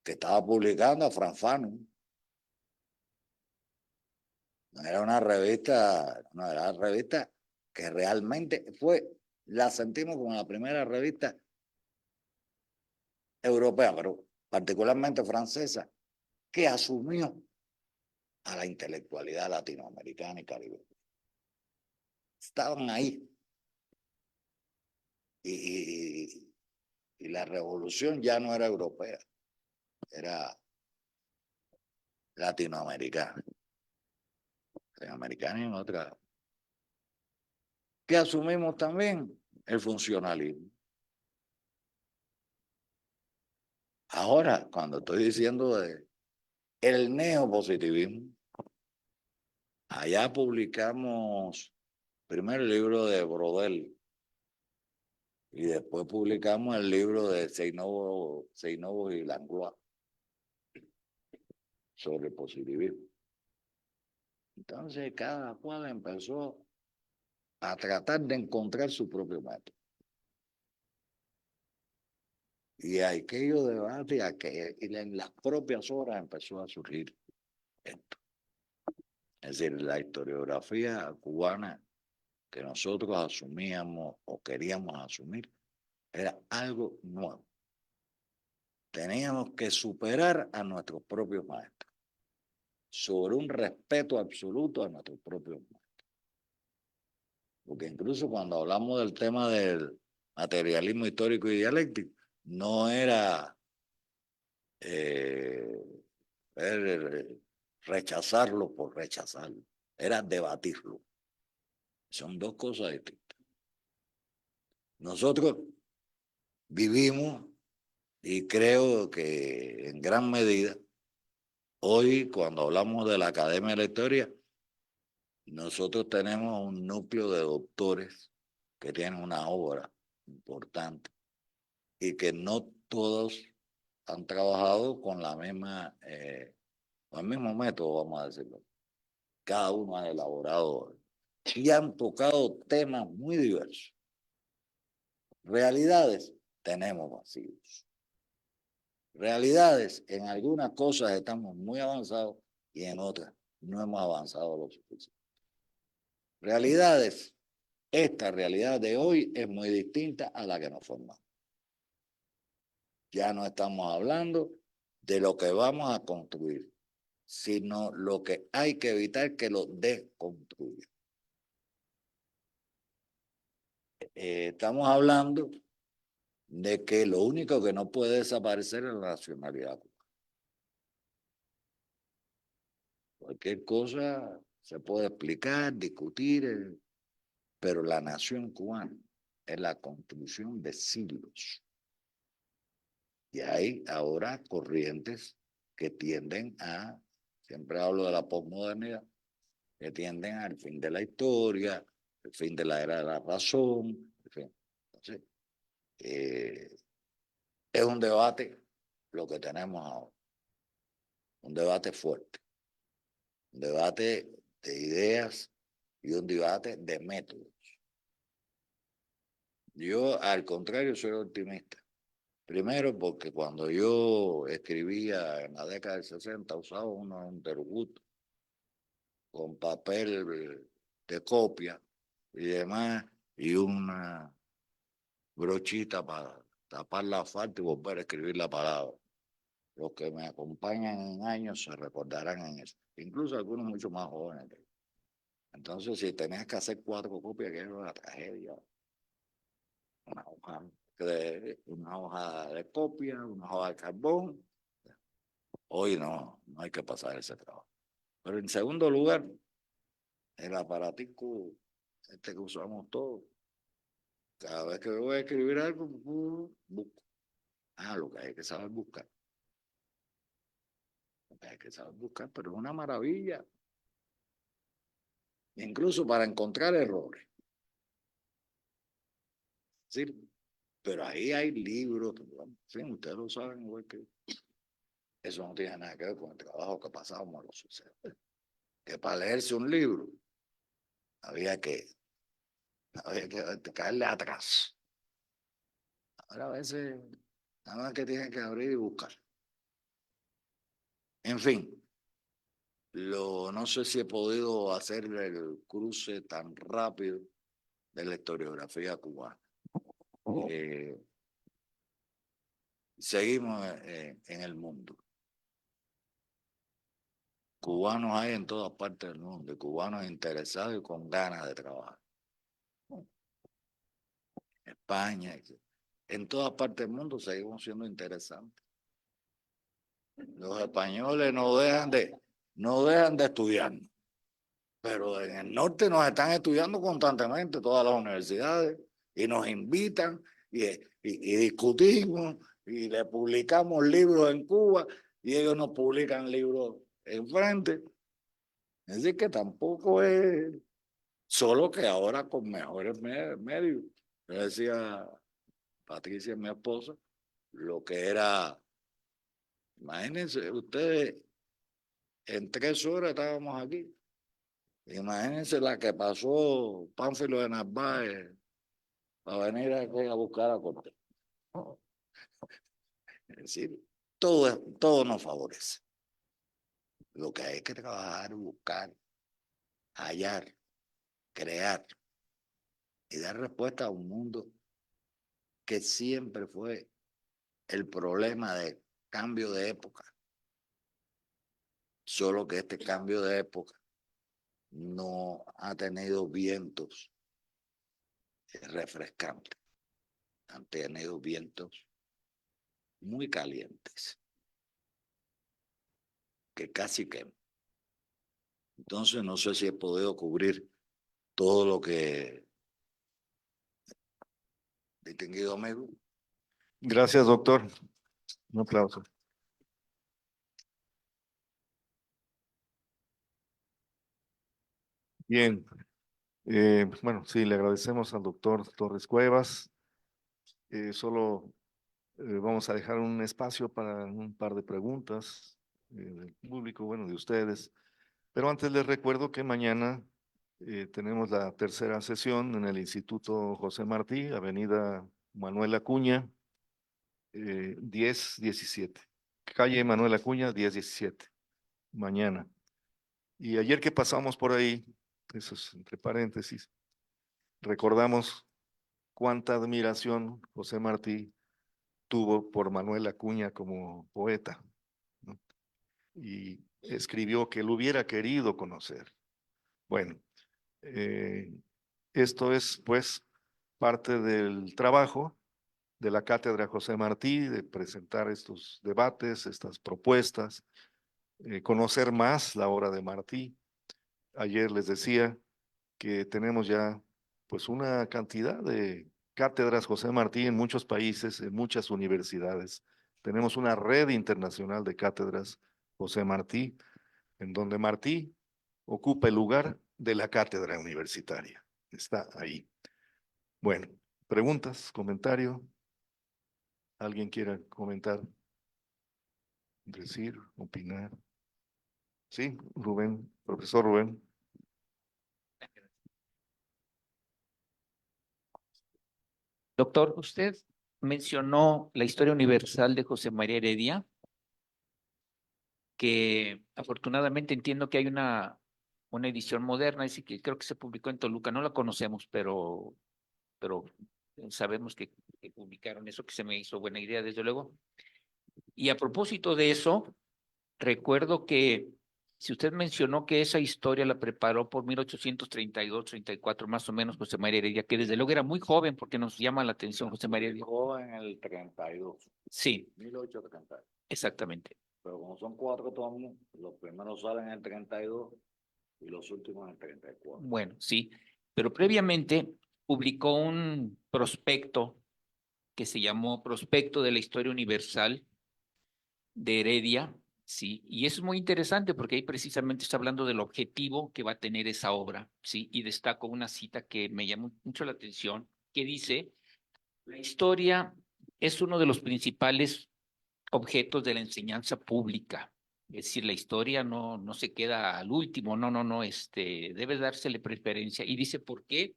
que estaba publicando a Frantz Fanon. No era una revista, no era una revista que realmente la sentimos como la primera revista europea, pero particularmente francesa, que asumió a la intelectualidad latinoamericana y caribeña. Estaban ahí. Y la revolución ya no era europea, era latinoamericana, en americana y en otra. ¿Qué asumimos también? El funcionalismo. Ahora, cuando estoy diciendo de el neopositivismo, allá publicamos primero el libro de Brodel y después publicamos el libro de Seynovo y Langlois sobre el positivismo. Entonces cada cual empezó a tratar de encontrar su propio método. Y aquello debate, y en las propias horas empezó a surgir esto. Es decir, la historiografía cubana que nosotros asumíamos o queríamos asumir era algo nuevo. Teníamos que superar a nuestros propios maestros, sobre un respeto absoluto a nuestros propios maestros. Porque incluso cuando hablamos del tema del materialismo histórico y dialéctico, no era rechazarlo por rechazarlo, era debatirlo. Son dos cosas distintas. Nosotros vivimos, y creo que en gran medida, hoy cuando hablamos de la Academia de la Historia, nosotros tenemos un núcleo de doctores que tienen una obra importante y que no todos han trabajado con la misma, con el mismo método, vamos a decirlo. Cada uno ha elaborado y han tocado temas muy diversos. Realidades, tenemos vacíos. Realidades, en algunas cosas estamos muy avanzados y en otras no hemos avanzado lo suficiente. Realidades, esta realidad de hoy es muy distinta a la que nos formamos. Ya no estamos hablando de lo que vamos a construir, sino lo que hay que evitar que lo desconstruya. Estamos hablando de que lo único que no puede desaparecer es la nacionalidad cubana. Cualquier cosa se puede explicar, discutir, pero la nación cubana es la construcción de siglos. Y hay ahora corrientes que tienden a, siempre hablo de la posmodernidad, que tienden al fin de la historia, el fin de la era de la razón, en fin. Entonces, es un debate lo que tenemos ahora, un debate fuerte, un debate de ideas y un debate de métodos. Yo, al contrario, soy optimista. Primero, porque cuando yo escribía en la década del 60, usaba un teruguto con papel de copia y demás, y una brochita para tapar la falta y volver a escribir la palabra. Los que me acompañan en años se recordarán en eso, incluso algunos mucho más jóvenes. Entonces, si tenías que hacer 4 copias, que era una tragedia. Una hoja de copia, una hoja de carbón. Hoy no hay que pasar ese trabajo. Pero en segundo lugar, el aparatico este que usamos todos. Cada vez que voy a escribir algo, busco. Lo que hay que saber buscar. Lo que hay que saber buscar, pero es una maravilla. Incluso para encontrar errores. ¿Sí? Pero ahí hay libros, sí, ustedes lo saben igual que eso no tiene nada que ver con el trabajo que pasábamos a los sucesos. Que para leerse un libro había que caerle atrás. Ahora a veces nada más que tienen que abrir y buscar. En fin, no sé si he podido hacer el cruce tan rápido de la historiografía cubana. Seguimos en el mundo. Cubanos hay en todas partes del mundo, cubanos interesados y con ganas de trabajar. España, en todas partes del mundo seguimos siendo interesantes. Los españoles no dejan de no dejan de estudiarnos. Pero en el norte nos están estudiando constantemente todas las universidades y nos invitan y discutimos y le publicamos libros en Cuba y ellos nos publican libros enfrente. Es decir, que tampoco es solo que ahora con mejores medios. Yo decía Patricia, mi esposa, lo que era, imagínense, ustedes, en 3 horas estábamos aquí. Imagínense la que pasó Pánfilo de Narváez para venir aquí a buscar a Cortés. Es decir, todo nos favorece. Lo que hay que trabajar, buscar, hallar, crear y dar respuesta a un mundo que siempre fue el problema de cambio de época. Solo que este cambio de época no ha tenido vientos refrescantes, han tenido vientos muy calientes, que casi queman. Entonces no sé si he podido cubrir todo lo que, distinguido amigo.
Gracias, doctor. Un aplauso. Bien. Bueno, sí, le agradecemos al doctor Torres Cuevas. Solo vamos a dejar un espacio para un par de preguntas del público, bueno, de ustedes. Pero antes les recuerdo que mañana tenemos la tercera sesión en el Instituto José Martí, Avenida Manuel Acuña, 1017. Calle Manuel Acuña, 1017. Mañana. Y ayer que pasamos por ahí, eso es entre paréntesis, recordamos cuánta admiración José Martí tuvo por Manuel Acuña como poeta, ¿no? Y escribió que lo hubiera querido conocer. Bueno, esto es pues parte del trabajo de la Cátedra José Martí, de presentar estos debates, estas propuestas, conocer más la obra de Martí. Ayer les decía que tenemos ya pues una cantidad de cátedras José Martí en muchos países, en muchas universidades. Tenemos una red internacional de cátedras José Martí, en donde Martí ocupa el lugar de la cátedra universitaria. Está ahí. Bueno, preguntas, comentario. ¿Alguien quiera comentar, decir, opinar? Sí, Rubén, profesor Rubén.
Doctor, usted mencionó la historia universal de José María Heredia, que afortunadamente entiendo que hay una edición moderna, y que creo que se publicó en Toluca, no la conocemos, pero sabemos que publicaron eso, que se me hizo buena idea, desde luego. Y a propósito de eso, recuerdo que si usted mencionó que esa historia la preparó por 1832, 34 más o menos José María Heredia, que desde luego era muy joven, porque nos llama la atención José María Heredia.
Joven en el 32.
Sí.
1832.
Exactamente.
Pero como son 4 tomos, los primeros salen en el 32 y los últimos en el 34.
Bueno, sí, pero previamente publicó un prospecto que se llamó Prospecto de la Historia Universal de Heredia, sí, y eso es muy interesante porque ahí precisamente está hablando del objetivo que va a tener esa obra, sí, y destaco una cita que me llamó mucho la atención, que dice: la historia es uno de los principales objetos de la enseñanza pública. Es decir, la historia no se queda al último, no, debe dársele preferencia. Y dice, ¿por qué?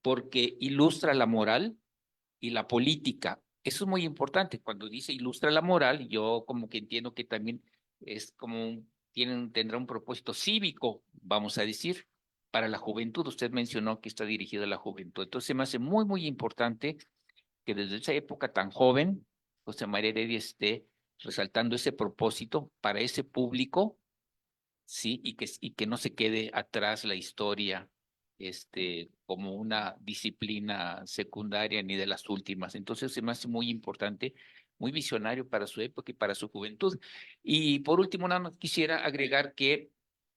Porque ilustra la moral y la política. Eso es muy importante. Cuando dice ilustra la moral, yo como que entiendo que también es como tendrá un propósito cívico, vamos a decir, para la juventud. Usted mencionó que está dirigido a la juventud. Entonces me hace muy importante que desde esa época tan joven, José María Heredia esté resaltando ese propósito para ese público, sí, y que no se quede atrás la historia, como una disciplina secundaria ni de las últimas. Entonces se me hace muy importante muy visionario para su época y para su juventud. Y por último, nada más quisiera agregar que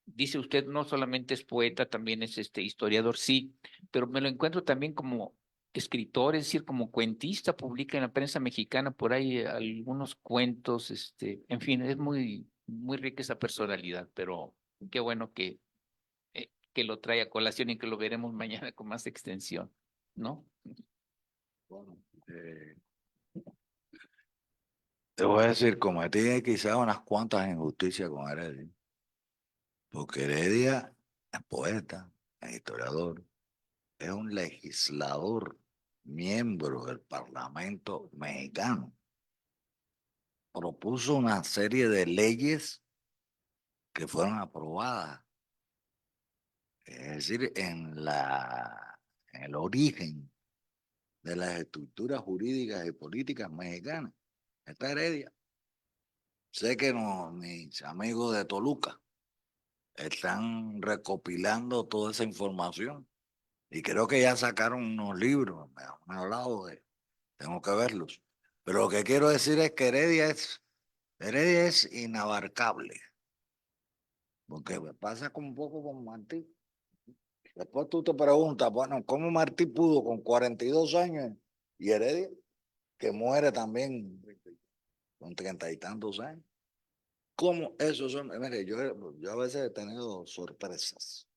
dice usted no solamente es poeta, también es historiador, sí, pero me lo encuentro también como escritor, es decir, como cuentista, publica en la prensa mexicana por ahí algunos cuentos, en fin, es muy, muy rica esa personalidad, pero qué bueno que lo trae a colación y que lo veremos mañana con más extensión, ¿no?
Bueno, te voy a decir, cometí quizás unas cuantas injusticias con Heredia, porque Heredia es poeta, es historiador, es un legislador, miembro del Parlamento mexicano. Propuso una serie de leyes que fueron aprobadas, es decir, en el origen de las estructuras jurídicas y políticas mexicanas. Esta Heredia. Sé que mis amigos de Toluca están recopilando toda esa información y creo que ya sacaron unos libros, me han hablado tengo que verlos. Pero lo que quiero decir es que Heredia es inabarcable, porque me pasa como un poco con Martí. Después tú te preguntas, bueno, ¿cómo Martí pudo con 42 años y Heredia, que muere también con 30 y tantos años? ¿Cómo esos son? Mire, yo a veces he tenido sorpresas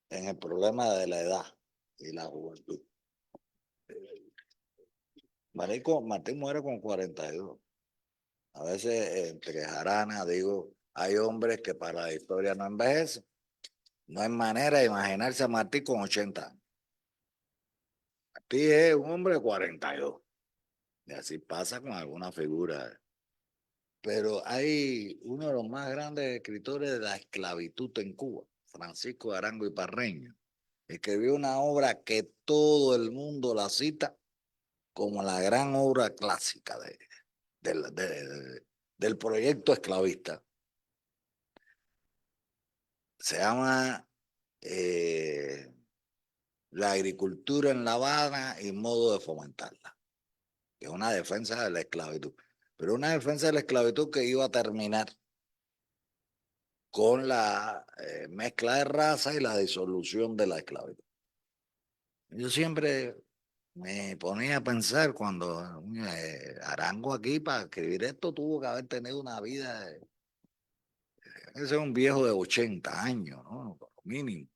en el problema de la edad y la juventud. Martín muere con 42. A veces entre jarana digo, hay hombres que para la historia no envejecen. No hay manera de imaginarse a Martín con 80 años. Martín es un hombre de 42. Y así pasa con alguna figura. Pero hay uno de los más grandes escritores de la esclavitud en Cuba, Francisco de Arango y Parreño. Escribió una obra que todo el mundo la cita como la gran obra clásica del proyecto esclavista. Se llama La agricultura en La Habana y modo de fomentarla, que es una defensa de la esclavitud, pero una defensa de la esclavitud que iba a terminar con la mezcla de raza y la disolución de la esclavitud. Yo siempre me ponía a pensar cuando Arango aquí para escribir esto tuvo que haber tenido una vida, ese es un viejo de 80 años, ¿no? Por lo mínimo.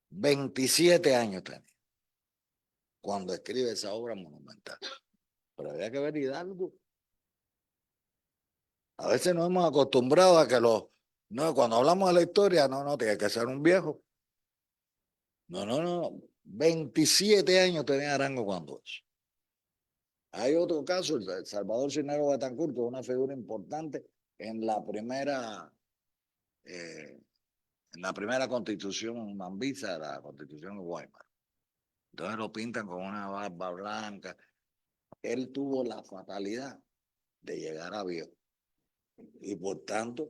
27 años tenía cuando escribe esa obra monumental. Pero había que ver Hidalgo. A veces nos hemos acostumbrado a que no, cuando hablamos de la historia, no, tiene que ser un viejo. No. 27 años tenía Arango cuando eso. Hay otro caso, el Salvador Cisneros Betancourt, que es una figura importante en eh, la primera constitución mambisa, la constitución de Weimar. Entonces lo pintan con una barba blanca. Él tuvo la fatalidad de llegar a viejo. Y por tanto,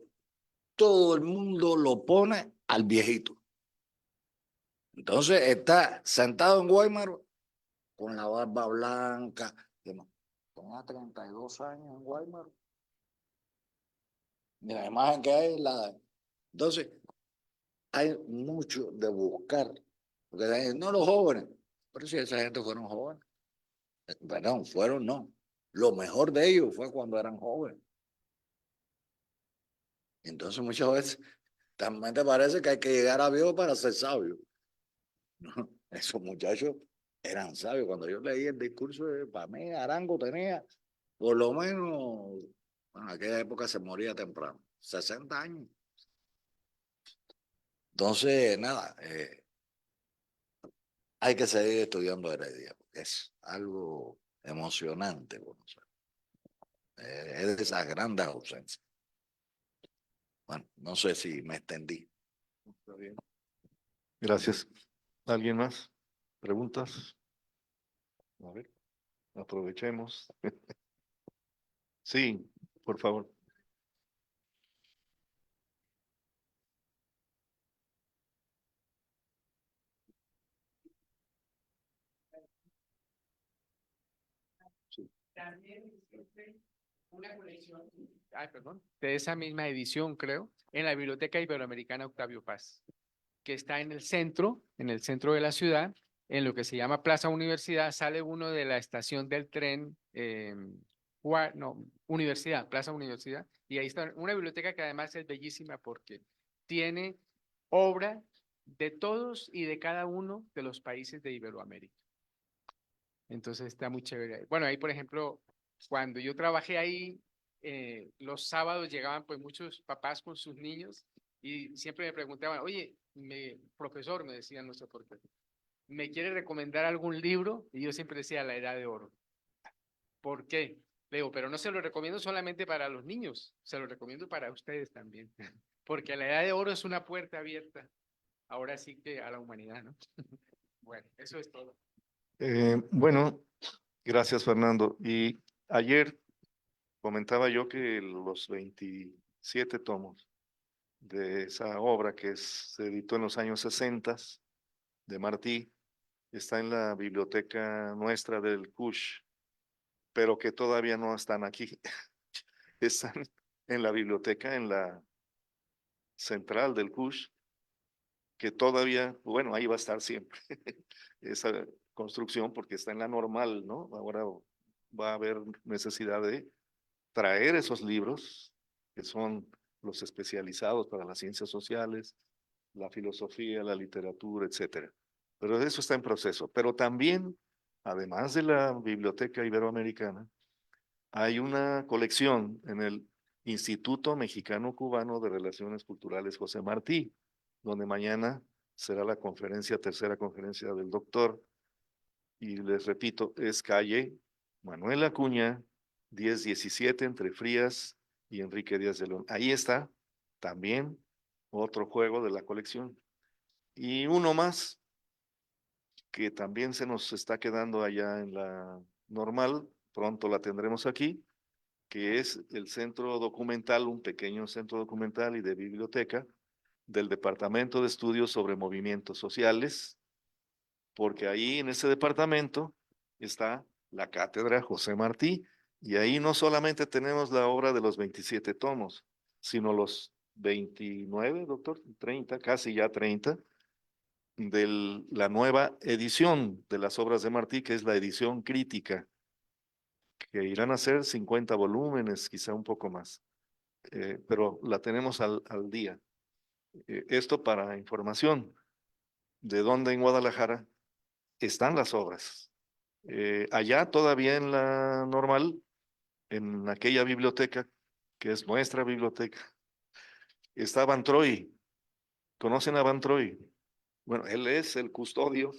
todo el mundo lo pone al viejito. Entonces está sentado en Weimar con la barba blanca. Tenía 32 años en Weimar. Y la imagen que hay es la... Entonces, hay mucho de buscar. Porque no los jóvenes, pero si esa gente fueron jóvenes. Perdón, fueron no. Lo mejor de ellos fue cuando eran jóvenes. Entonces muchas veces también te parece que hay que llegar a viejo para ser sabio. No, esos muchachos eran sabios. Cuando yo leí el discurso, para mí Arango tenía por lo menos, bueno, en aquella época se moría temprano, 60 años. Entonces, nada, hay que seguir estudiando Heredia, porque es algo emocionante conocer. Es de esas grandes ausencias. Bueno, no sé si me extendí.
Está bien. Gracias. ¿Alguien más? ¿Preguntas? A ver, aprovechemos. Sí, por favor.
También existe una colección, de esa misma edición, creo, en la Biblioteca Iberoamericana Octavio Paz, que está en el centro de la ciudad, en lo que se llama Plaza Universidad. Sale uno de la estación del tren, Universidad, Plaza Universidad, y ahí está una biblioteca que además es bellísima porque tiene obra de todos y de cada uno de los países de Iberoamérica. Entonces está muy chévere. Bueno, ahí por ejemplo, cuando yo trabajé ahí, los sábados llegaban pues muchos papás con sus niños y siempre me preguntaban, oye, profesor, me decían, no sé por qué, ¿me quiere recomendar algún libro? Y yo siempre decía La Edad de Oro. ¿Por qué? Le digo, pero no se lo recomiendo solamente para los niños, se lo recomiendo para ustedes también, porque La Edad de Oro es una puerta abierta, ahora sí que a la humanidad, ¿no? Bueno, eso es todo.
Bueno, gracias Fernando. Y ayer comentaba yo que los 27 tomos de esa obra se editó en los años 60 de Martí, está en la biblioteca nuestra del CUSH, pero que todavía no están aquí. Están en la biblioteca, en la central del CUSH, que todavía, bueno, ahí va a estar siempre esa construcción porque está en la normal, ¿no? Ahora va a haber necesidad de traer esos libros, que son los especializados para las ciencias sociales, la filosofía, la literatura, etcétera. Pero eso está en proceso. Pero también, además de la Biblioteca Iberoamericana, hay una colección en el Instituto Mexicano-Cubano de Relaciones Culturales José Martí, donde mañana será la tercera conferencia del doctor. Y les repito, es calle Manuel Acuña, 1017, entre Frías y Enrique Díaz de León. Ahí está también otro juego de la colección. Y uno más, que también se nos está quedando allá en la normal, pronto la tendremos aquí, que es el centro documental, un pequeño centro documental y de biblioteca del Departamento de Estudios sobre Movimientos Sociales, porque ahí en ese departamento está la cátedra José Martí, y ahí no solamente tenemos la obra de los 27 tomos, sino los 29, doctor, 30, casi ya 30, de la nueva edición de las obras de Martí, que es la edición crítica, que irán a ser 50 volúmenes, quizá un poco más, pero la tenemos al día. Esto para información de dónde en Guadalajara están las obras. Allá todavía en la normal, en aquella biblioteca, que es nuestra biblioteca, está Van Troy. ¿Conocen a Van Troy? Bueno, él es el custodio.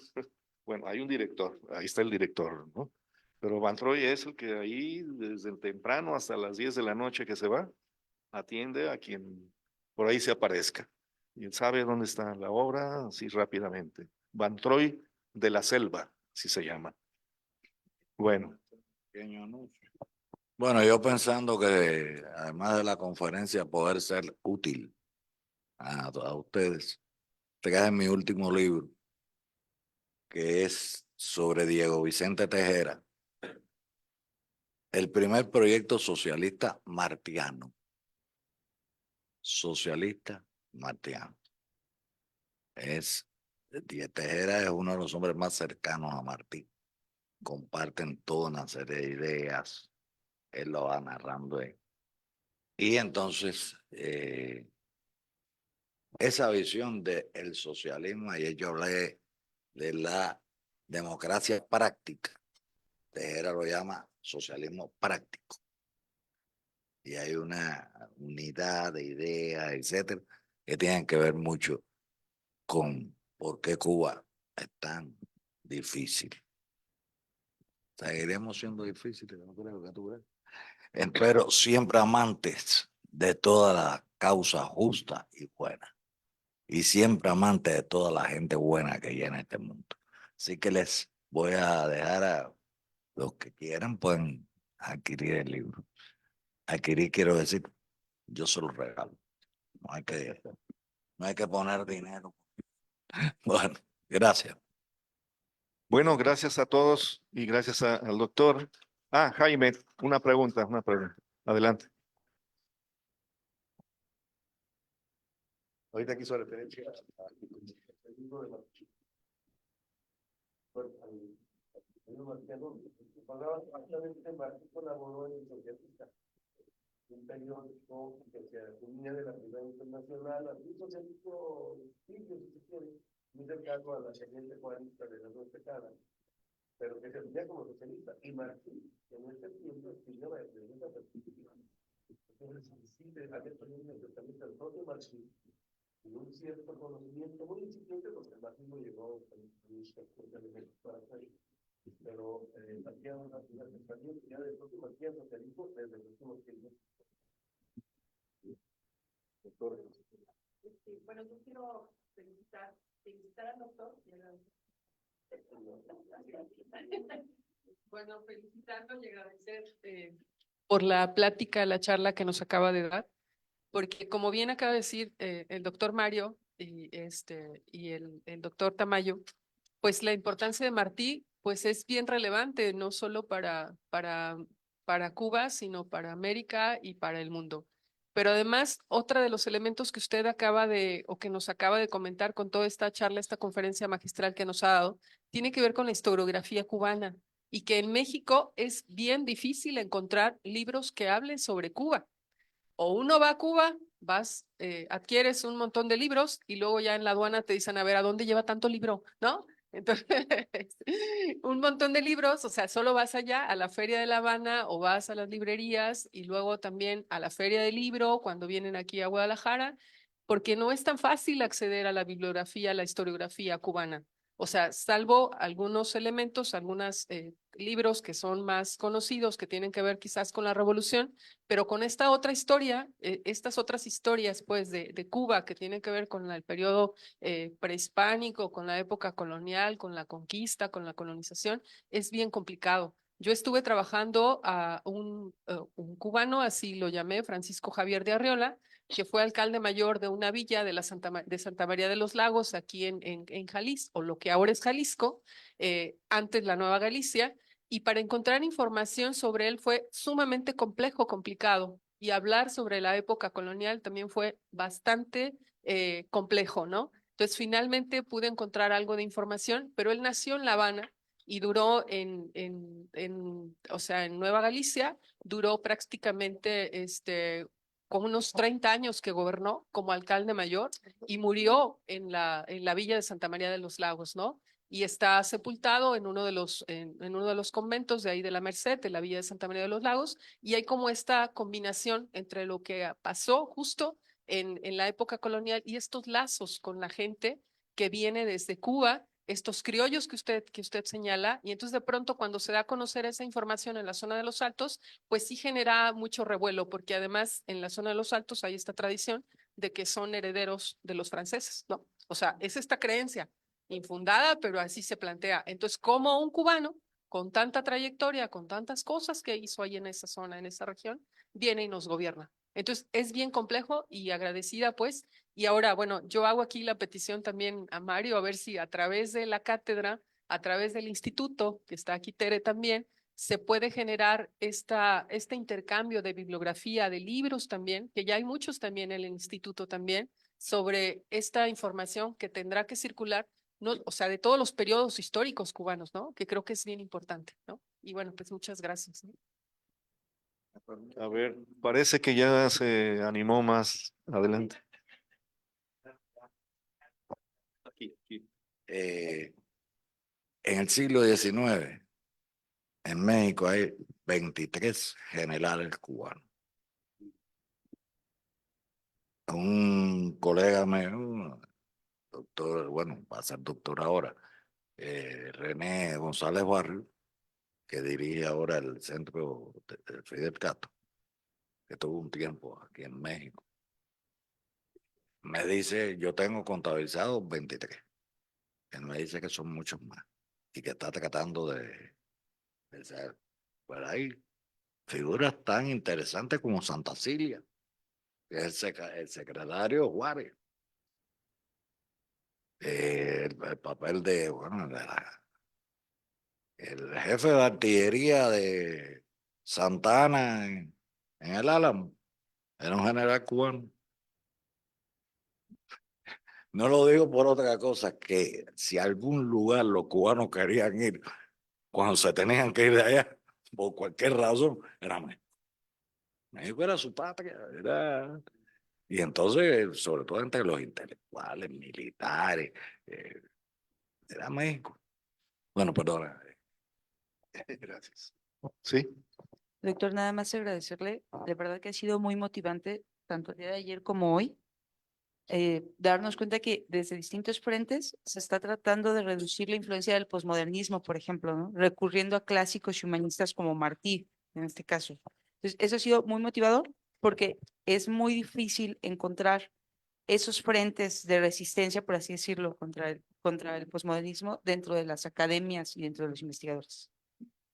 Bueno, hay un director, ahí está el director, ¿no? Pero Van Troy es el que ahí, desde el temprano hasta las 10 de la noche que se va, atiende a quien por ahí se aparezca. Y él sabe dónde está la obra, así rápidamente. Van Troy de la Selva, así se llama. Bueno.
Pequeño anuncio. Bueno, yo pensando que además de la conferencia poder ser útil a ustedes, traje mi último libro, que es sobre Diego Vicente Tejera, el primer proyecto socialista martiano. Socialista martiano. Tejera es uno de los hombres más cercanos a Martí. Comparten toda una serie de ideas. Él lo va narrando ahí. Y entonces, esa visión del socialismo, ayer yo hablé de la democracia práctica. Tejera lo llama socialismo práctico. Y hay una unidad de ideas, etcétera, que tienen que ver mucho con por qué Cuba es tan difícil. Seguiremos siendo difíciles, no creo que tú veas. Pero siempre amantes de toda la causa justa y buena. Y siempre amantes de toda la gente buena que llena este mundo. Así que les voy a dejar a los que quieran, pueden adquirir el libro. Adquirir, quiero decir, yo se lo regalo. No hay que poner dinero. Bueno, gracias.
Bueno, gracias a todos y gracias al doctor. Jaime, una pregunta. Adelante. Ahorita quiso referencia al libro de Martí. Bueno, al libro marciano, actualmente Martí colaboró en el Socialista, un periódico que se asumía de la Primera Internacional, un socialismo limpio, si se quiere, muy cercano a la corriente coalista de la Nueva Cara, pero que se veía como socialista. Y Martí, en ese tiempo, escribió la esa perspectiva. Entonces, sí, había también un acercamiento al propio Martí y un cierto conocimiento muy incipiente, porque el marxismo llegó para hacer, pero había un acercamiento ya del propio Martí al socialismo desde los últimos tiempos. Doctor.
Bueno, yo quiero felicitar al doctor. Bueno, felicitarlo y agradecer por la plática, la charla que nos acaba de dar, porque como bien acaba de decir el doctor Mario y el doctor Tamayo, pues la importancia de Martí pues es bien relevante, no solo para Cuba, sino para América y para el mundo. Pero además, otra de los elementos que usted o que nos acaba de comentar con toda esta charla, esta conferencia magistral que nos ha dado, tiene que ver con la historiografía cubana y que en México es bien difícil encontrar libros que hablen sobre Cuba. O uno va a Cuba, adquieres un montón de libros y luego ya en la aduana te dicen, a ver, ¿a dónde lleva tanto libro? ¿No? Entonces, un montón de libros, o sea, solo vas allá a la Feria de La Habana o vas a las librerías y luego también a la Feria del Libro cuando vienen aquí a Guadalajara, porque no es tan fácil acceder a la bibliografía, a la historiografía cubana. O sea, salvo algunos elementos, algunos libros que son más conocidos, que tienen que ver quizás con la revolución, pero con esta otra historia, estas otras historias pues de Cuba que tienen que ver con el periodo prehispánico, con la época colonial, con la conquista, con la colonización, es bien complicado. Yo estuve trabajando a un cubano, así lo llamé, Francisco Javier de Arriola, que fue alcalde mayor de una villa de Santa María de los Lagos, aquí en Jalisco, o lo que ahora es Jalisco, antes la Nueva Galicia, y para encontrar información sobre él fue sumamente complejo, complicado, y hablar sobre la época colonial también fue bastante complejo, ¿no? Entonces finalmente pude encontrar algo de información, pero él nació en La Habana y duró o sea, en Nueva Galicia, duró prácticamente como unos 30 años que gobernó como alcalde mayor y murió en la villa de Santa María de los Lagos, ¿no? Y está sepultado en uno de los conventos de ahí de la Merced, de la villa de Santa María de los Lagos, y hay como esta combinación entre lo que pasó justo en la época colonial y estos lazos con la gente que viene desde Cuba, estos criollos que usted señala, y entonces de pronto cuando se da a conocer esa información en la zona de los Altos, pues sí genera mucho revuelo, porque además en la zona de los Altos hay esta tradición de que son herederos de los franceses, ¿no? O sea, es esta creencia infundada, pero así se plantea. Entonces, ¿cómo un cubano con tanta trayectoria, con tantas cosas que hizo ahí en esa zona, en esa región, viene y nos gobierna? Entonces, es bien complejo y agradecida, pues. Y ahora, bueno, yo hago aquí la petición también a Mario, a ver si a través de la cátedra, a través del instituto, que está aquí Tere también, se puede generar este intercambio de bibliografía, de libros también, que ya hay muchos también en el instituto también, sobre esta información que tendrá que circular, no, o sea, de todos los periodos históricos cubanos, ¿no? Que creo que es bien importante, ¿no? Y bueno, pues muchas gracias, ¿no?
A ver, parece que ya se animó más. Adelante. Aquí.
En el siglo XIX, en México hay 23 generales cubanos. Un colega mío, doctor, bueno, va a ser doctor ahora, René González Barrio, que dirige ahora el centro de Fidel Castro, que tuvo un tiempo aquí en México. Me dice, yo tengo contabilizados 23. Él me dice que son muchos más y que está tratando de ser. Pero hay figuras tan interesantes como Santa Cilia, que es el secretario Juárez. El papel de, bueno, el jefe de artillería de Santana en el Álamo, era un general cubano. No lo digo por otra cosa, que si a algún lugar los cubanos querían ir, cuando se tenían que ir de allá, por cualquier razón, era México. México era su patria, era... Y entonces, sobre todo entre los intelectuales, militares, era México. Bueno, perdona.
Gracias. Sí,
Doctor, nada más agradecerle, de verdad que ha sido muy motivante, tanto el día de ayer como hoy, darnos cuenta que desde distintos frentes se está tratando de reducir la influencia del posmodernismo, por ejemplo, ¿no? Recurriendo a clásicos y humanistas como Martí, en este caso. Entonces, eso ha sido muy motivador porque es muy difícil encontrar esos frentes de resistencia, por así decirlo, contra el posmodernismo dentro de las academias y dentro de los investigadores.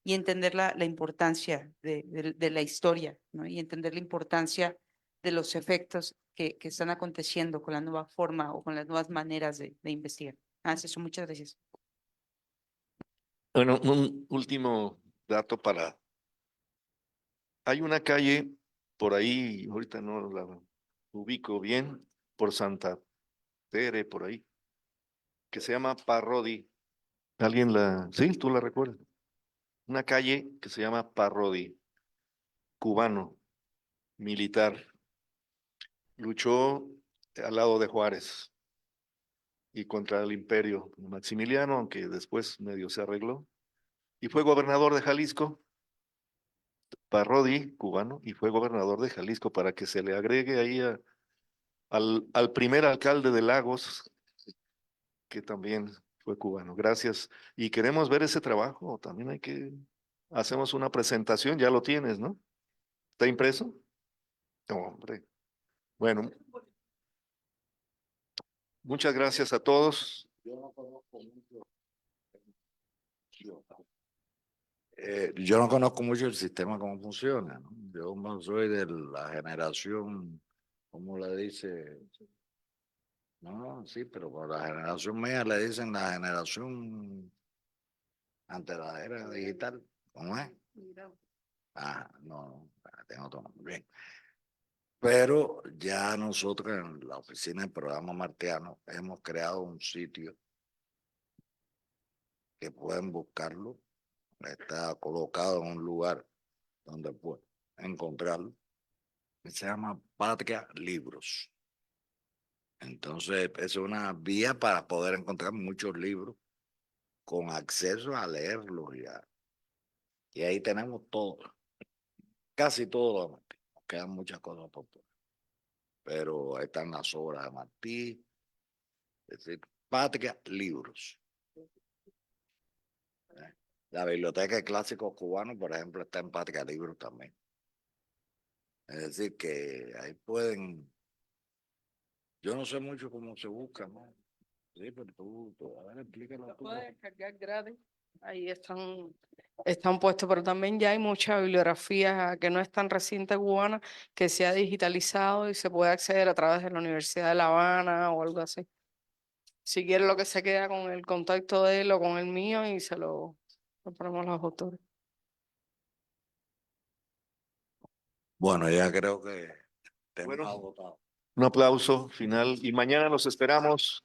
Y entender la importancia de la historia, ¿no? Y entender la importancia de los efectos que están aconteciendo con la nueva forma o con las nuevas maneras de investigar. Eso, muchas gracias.
bueno, un último dato para... Hay una calle por ahí, ahorita no la ubico bien, por Santa Tere, por ahí, que se llama Parrodi. ¿Alguien la... Sí, tú la recuerdas? Una calle que se llama Parrodi, cubano, militar. Luchó al lado de Juárez y contra el imperio Maximiliano, aunque después medio se arregló. Y fue gobernador de Jalisco, Parrodi, cubano, y fue gobernador de Jalisco para que se le agregue ahí al primer alcalde de Lagos, que también fue cubano. Gracias. Y queremos ver ese trabajo. También hay que, hacemos una presentación, ya lo tienes, ¿no? ¿Está impreso? No, hombre. Bueno, muchas gracias a todos.
Yo no conozco mucho. Yo no conozco mucho el sistema cómo funciona, ¿no? Yo no soy de la generación, ¿cómo le dice? No, sí, pero por la generación mía le dicen la generación ante la era digital. ¿Cómo es? Ah, no, tengo otro nombre. Bien. Pero ya nosotros en la oficina del programa Martiano hemos creado un sitio que pueden buscarlo. Está colocado en un lugar donde pueden encontrarlo. Que se llama Patria Libros. Entonces, es una vía para poder encontrar muchos libros con acceso a leerlos y ahí tenemos todo, casi todo de Martí. Nos quedan muchas cosas por ver, pero ahí están las obras de Martí, es decir, Patria Libros. La Biblioteca de Clásicos Cubanos, por ejemplo, está en Patria Libros también. Es decir, que ahí pueden, yo no sé mucho cómo se busca, ¿no? Sí, pero tú a ver, explícalo tú.
Puede descargar gratis. Ahí están puestos, pero también ya hay mucha bibliografía que no es tan reciente cubana, que se ha digitalizado y se puede acceder a través de la Universidad de La Habana o algo así. Si quiere lo que se queda con el contacto de él o con el mío y se lo ponemos los autores.
Bueno, ya creo que tenemos
Bueno.
agotado.
Un aplauso final y mañana los esperamos